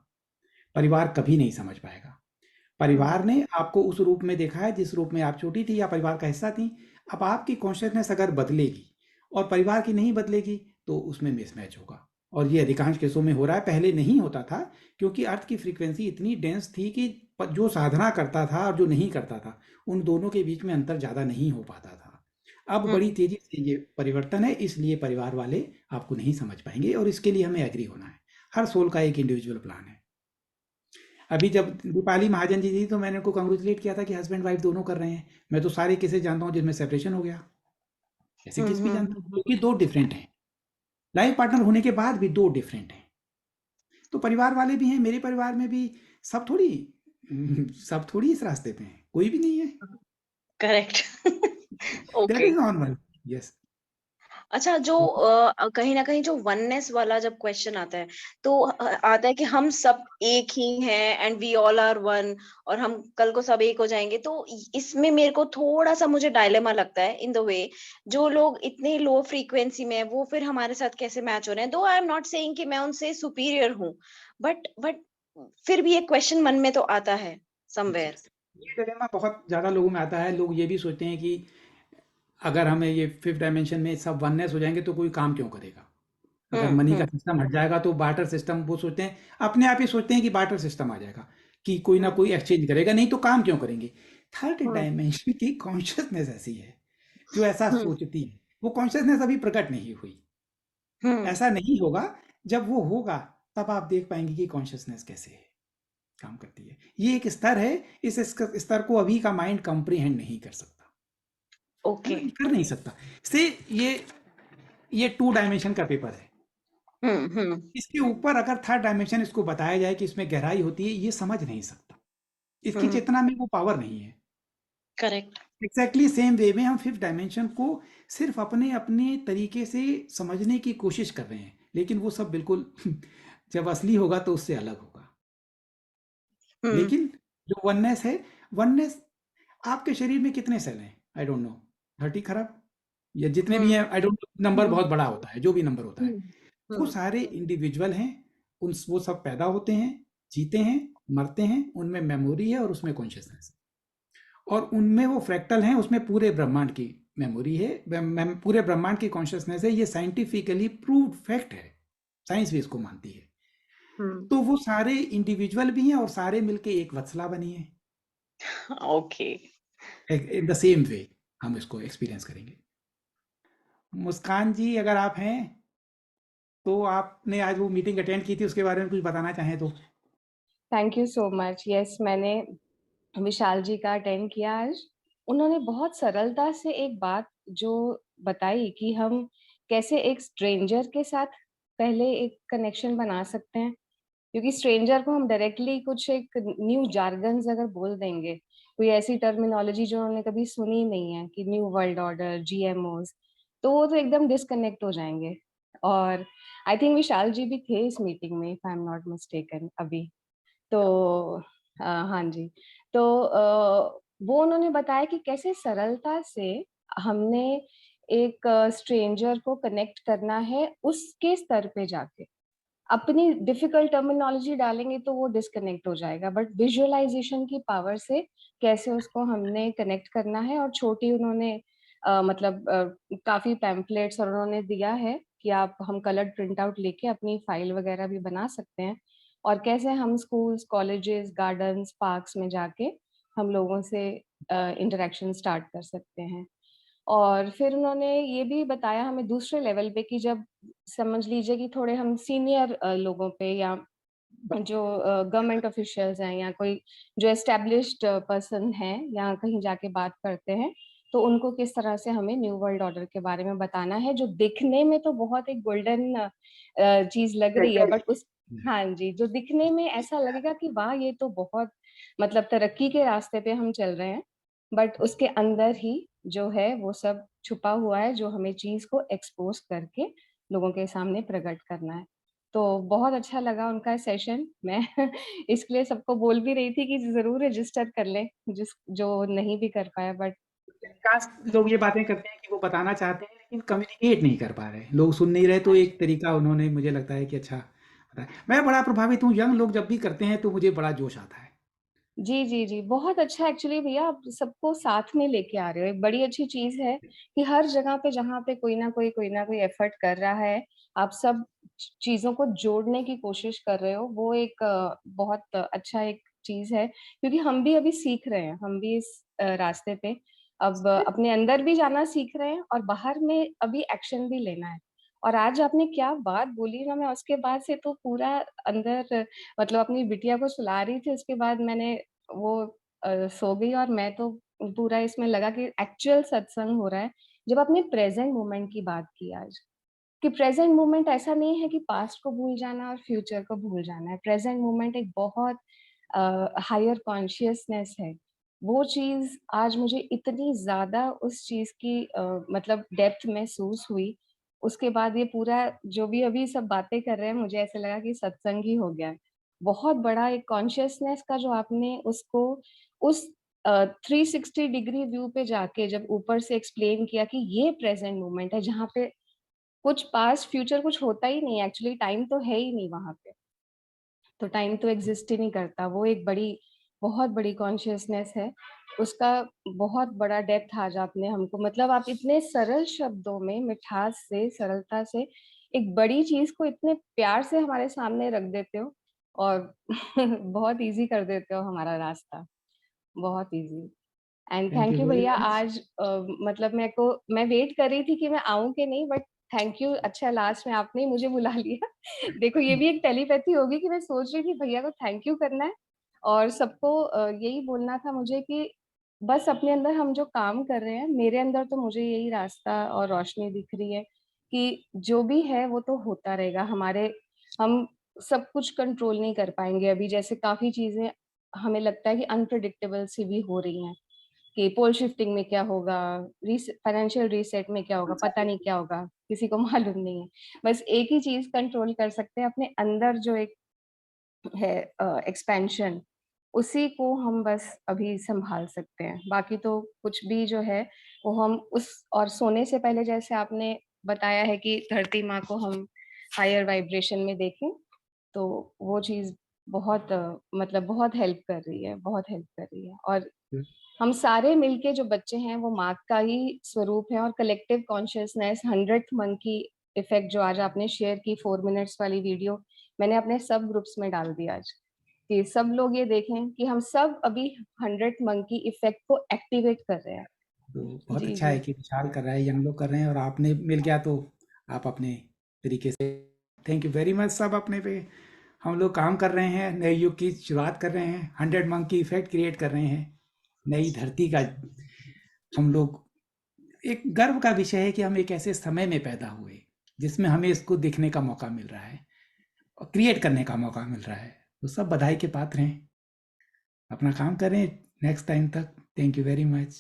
परिवार कभी नहीं समझ पाएगा। परिवार ने आपको उस रूप में देखा है जिस रूप में आप छोटी थी या परिवार का हिस्सा थी। अब आपकी कॉन्शियसनेस अगर बदलेगी और परिवार की नहीं बदलेगी तो उसमें मिसमैच होगा, और ये अधिकांश केसों में हो रहा है। पहले नहीं होता था क्योंकि अर्थ की फ्रीक्वेंसी इतनी डेंस थी कि जो साधना करता था और जो नहीं करता था, उन दोनों के बीच में अंतर ज़्यादा नहीं हो पाता था। अब बड़ी तेजी से ये परिवर्तन है, इसलिए परिवार वाले आपको नहीं समझ पाएंगे और इसके लिए हमें एग्री होना है। हर सोल का एक इंडिविजुअल प्लान है। अभी जब दीपाली महाजन जी थी तो मैंने उनको कंग्रेचुलेट किया था कि हस्बैंड वाइफ दोनों कर रहे हैं। मैं तो सारे केसेस जानता हूँ जिसमें सेपरेशन हो गया, ऐसे केस भी जानता हूँ, क्योंकि दो डिफरेंट हैं। लाइफ पार्टनर होने के बाद भी दो डिफरेंट हैं। तो परिवार वाले भी हैं, मेरे परिवार में भी सब थोड़ी इस रास्ते पे हैं, कोई भी नहीं है। Correct. That okay. Is normal. Yes. अच्छा, जो कहीं ना कहीं जो वननेस वाला जब क्वेश्चन आता है तो आता है कि हम सब एक ही हैं and we all are one, और हम कल को सब एक हो जाएंगे। तो इसमें मेरे को थोड़ा सा मुझे डायलेमा लगता है इन द वे जो लोग इतने लो फ्रीक्वेंसी में है वो फिर हमारे साथ कैसे मैच हो रहे हैं। दो आई एम नॉट सेइंग कि मैं उनसे सुपीरियर हूँ, बट फिर भी एक क्वेश्चन मन में तो आता है समवेयर। ये dilemma बहुत ज़्यादा लोगों में आता है। लोग ये भी सोचते हैं कि अगर हमें ये फिफ्थ डायमेंशन में सब वननेस हो जाएंगे तो कोई काम क्यों करेगा। अगर मनी का सिस्टम हट जाएगा तो बार्टर सिस्टम, वो सोचते हैं, अपने आप ही सोचते हैं कि बार्टर सिस्टम आ जाएगा कि कोई ना कोई एक्सचेंज करेगा, नहीं तो काम क्यों करेंगे। थर्ड डायमेंशन की कॉन्शियसनेस ऐसी है जो ऐसा सोचती है। वो कॉन्शियसनेस अभी प्रकट नहीं हुई। ऐसा नहीं होगा, जब वो होगा तब आप देख पाएंगे कि कॉन्शियसनेस कैसे है, काम करती है। ये एक स्तर है, इस स्तर को अभी का माइंड कंप्रीहेंड नहीं कर सकता। ओके। कर नहीं सकता से ये 2 डायमेंशन का पेपर है। इसके ऊपर अगर थर्ड डायमेंशन इसको बताया जाए कि इसमें गहराई होती है, ये समझ नहीं सकता। इसकी चेतना में वो पावर नहीं है। करेक्ट। एग्जैक्टली सेम वे में हम फिफ्थ डायमेंशन को सिर्फ अपने अपने तरीके से समझने की कोशिश कर रहे हैं, लेकिन वो सब बिल्कुल जब असली होगा तो उससे अलग होगा। लेकिन जो वननेस है, वननेस आपके शरीर में कितने सेल हैं आई डोंट नो, 30 खराब या जितने भी हैं आई डोंट नो, नंबर बहुत बड़ा होता है, जो भी नंबर होता है, वो सारे इंडिविजुअल हैं। वो सब पैदा होते हैं, जीते हैं, मरते हैं, उनमें मेमोरी है और उसमें कॉन्शियसनेस है, और उनमें वो फ्रैक्टल हैं, उसमें पूरे ब्रह्मांड की मेमोरी है, पूरे ब्रह्मांड की कॉन्शियसनेस है। ये साइंटिफिकली प्रूव्ड फैक्ट है, साइंस भी इसको मानती है। तो वो सारे इंडिविजुअल भी हैं और सारे मिलके एक वत्सला बनी है। Okay. In the same way हम इसको एक्सपीरियंस करेंगे। मुस्कान जी अगर आप हैं तो आपने आज वो मीटिंग अटेंड की थी, उसके बारे में कुछ बताना चाहें तो। Thank you so much. Yes, मैंने विशाल जी का अटेंड किया आज। उन्होंने बहुत सरलता से एक बात जो बताई कि हम कैसे एक स्ट्रेंजर के साथ पहले एक कनेक्शन बना सकते हैं, क्योंकि स्ट्रेंजर को हम डायरेक्टली कुछ एक न्यू जार्गन्स अगर बोल देंगे, कोई ऐसी टर्मिनोलॉजी जो उन्होंने कभी सुनी नहीं है कि न्यू वर्ल्ड ऑर्डर, जीएमओज, तो वो तो एकदम डिस्कनेक्ट हो जाएंगे। और आई थिंक विशाल जी भी थे इस मीटिंग में, if I am not mistaken अभी। तो हाँ जी, तो वो उन्होंने बताया कि कैसे सरलता से हमने एक स्ट्रेंजर को कनेक्ट करना है, उसके स्तर पे जाके अपनी डिफिकल्ट टर्मिनोलॉजी डालेंगे तो वो डिस्कनेक्ट हो जाएगा, बट विजुअलाइजेशन की पावर से कैसे उसको हमने कनेक्ट करना है। और छोटी उन्होंने मतलब काफी पैम्पलेट्स और उन्होंने दिया है कि आप हम कलर्ड प्रिंट आउट लेके अपनी फाइल वगैरह भी बना सकते हैं, और कैसे हम स्कूल्स, कॉलेजेस, गार्डन्स, पार्क्स में जाके हम लोगों से इंटरेक्शन स्टार्ट कर सकते हैं। और फिर उन्होंने ये भी बताया हमें दूसरे लेवल पे कि जब समझ लीजिए कि थोड़े हम सीनियर लोगों पे या जो गवर्नमेंट ऑफिशियल्स हैं या कोई जो एस्टेब्लिश्ड पर्सन है या कहीं जाके बात करते हैं, तो उनको किस तरह से हमें न्यू वर्ल्ड ऑर्डर के बारे में बताना है, जो दिखने में तो बहुत एक गोल्डन चीज लग रही है, बट उस हाँ जी, जो दिखने में ऐसा लगेगा कि वाह ये तो बहुत मतलब तरक्की के रास्ते पे हम चल रहे हैं, बट उसके अंदर ही जो है वो सब छुपा हुआ है, जो हमें चीज को एक्सपोज करके लोगों के सामने प्रकट करना है। तो बहुत अच्छा लगा उनका सेशन। मैं इसके लिए सबको बोल भी रही थी कि जरूर रजिस्टर कर लें, जिस जो नहीं भी कर पाया, बट काश लोग ये बातें करते हैं कि वो बताना चाहते हैं लेकिन कम्युनिकेट नहीं कर पा रहे, लोग सुन नहीं रहे, तो एक तरीका उन्होंने मुझे लगता है कि अच्छा बताया। मैं बड़ा प्रभावित हूँ, यंग लोग जब भी करते हैं तो मुझे बड़ा जोश आता है। जी, जी, जी, बहुत अच्छा। एक्चुअली भैया आप सबको साथ में लेके आ रहे हो। एक बड़ी अच्छी चीज़ है कि हर जगह पे जहाँ पे कोई ना कोई एफर्ट कर रहा है, आप सब चीज़ों को जोड़ने की कोशिश कर रहे हो। वो एक बहुत अच्छा एक चीज़ है, क्योंकि हम भी अभी सीख रहे हैं, हम भी इस रास्ते पे अब अपने अंदर भी जाना सीख रहे हैं और बाहर में अभी एक्शन भी लेना है। और आज आपने क्या बात बोली ना, मैं उसके बाद से तो पूरा अंदर मतलब अपनी बिटिया को सुला रही थी, उसके बाद मैंने वो सो गई और मैं तो पूरा इसमें लगा कि एक्चुअल सत्संग हो रहा है। जब आपने प्रेजेंट मोमेंट की बात की आज, कि प्रेजेंट मोमेंट ऐसा नहीं है कि पास्ट को भूल जाना और फ्यूचर को भूल जाना है। प्रेजेंट मोमेंट एक बहुत हायर कॉन्शियसनेस है। वो चीज़ आज मुझे इतनी ज़्यादा उस चीज़ की मतलब डेप्थ महसूस हुई। उसके बाद ये पूरा जो भी अभी सब बातें कर रहे हैं, मुझे ऐसा लगा कि सत्संग ही हो गया है। बहुत बड़ा एक कॉन्शियसनेस का जो आपने उसको उस 360 डिग्री व्यू पे जाके जब ऊपर से एक्सप्लेन किया कि ये प्रेजेंट मोमेंट है, जहाँ पे कुछ पास्ट फ्यूचर कुछ होता ही नहीं है, एक्चुअली टाइम तो है ही नहीं वहाँ पे। तो टाइम तो एग्जिस्ट ही नहीं करता। वो एक बहुत बड़ी कॉन्शियसनेस है। उसका बहुत बड़ा डेप्थ आज आपने हमको, मतलब आप इतने सरल शब्दों में मिठास से, सरलता से एक बड़ी चीज को इतने प्यार से हमारे सामने रख देते हो और बहुत इजी कर देते हो हमारा रास्ता, बहुत easy. And thank thank you you very भैया। मच। आज मतलब मैं वेट कर रही थी कि मैं आऊं कि नहीं, बट थैंक यू। अच्छा लास्ट में आपने ही मुझे बुला लिया। देखो ये भी एक टेलीपैथी होगी कि मैं सोच रही थी भैया को थैंक यू करना है और सबको यही बोलना था मुझे कि बस अपने अंदर हम जो काम कर रहे हैं, मेरे अंदर तो मुझे यही रास्ता और रोशनी दिख रही है कि जो भी है वो तो होता रहेगा। हम सब कुछ कंट्रोल नहीं कर पाएंगे अभी, जैसे काफी चीजें हमें लगता है कि अनप्रिडिक्टेबल सी भी हो रही हैं कि पोल शिफ्टिंग में क्या होगा, फाइनेंशियल रीसेट में क्या होगा, पता नहीं क्या होगा, किसी को मालूम नहीं है। बस एक ही चीज कंट्रोल कर सकते हैं, अपने अंदर जो एक है एक्सपेंशन, उसी को हम बस अभी संभाल सकते हैं। बाकी तो कुछ भी जो है वो हम उस, और सोने से पहले जैसे आपने बताया है कि धरती माँ को हम हायर वाइब्रेशन में देखें, तो वो चीज बहुत मतलब बहुत हेल्प कर रही है, बहुत हेल्प कर रही है। और हम सारे मिलके जो बच्चे हैं वो माँ का ही स्वरूप है। और collective consciousness 100th monkey effect जो आज आपने शेयर की 4 मिनट्स वाली वीडियो, मैंने अपने सब ग्रुप्स में डाल दिया आज कि सब लोग ये देखें कि हम सब अभी 100th मंकी इफेक्ट को एक्टिवेट कर रहे हैं। तो बहुत जी अच्छा है जी कि विशाल कर रहा है, यंग लोग कर रहे हैं और आपने मिल गया तो आप अपने तरीके से। Thank you very much. सब अपने पे हम लोग काम कर रहे हैं, नए युग की शुरुआत कर रहे हैं, 100 मंकी इफेक्ट क्रिएट कर रहे हैं, नई धरती का हम लोग। एक गर्व का विषय है कि हम एक ऐसे समय में पैदा हुए जिसमें हमें इसको देखने का मौका मिल रहा है और क्रिएट करने का मौका मिल रहा है। तो सब बधाई के पात्र हैं, अपना काम करें नेक्स्ट टाइम तक। Thank you very much.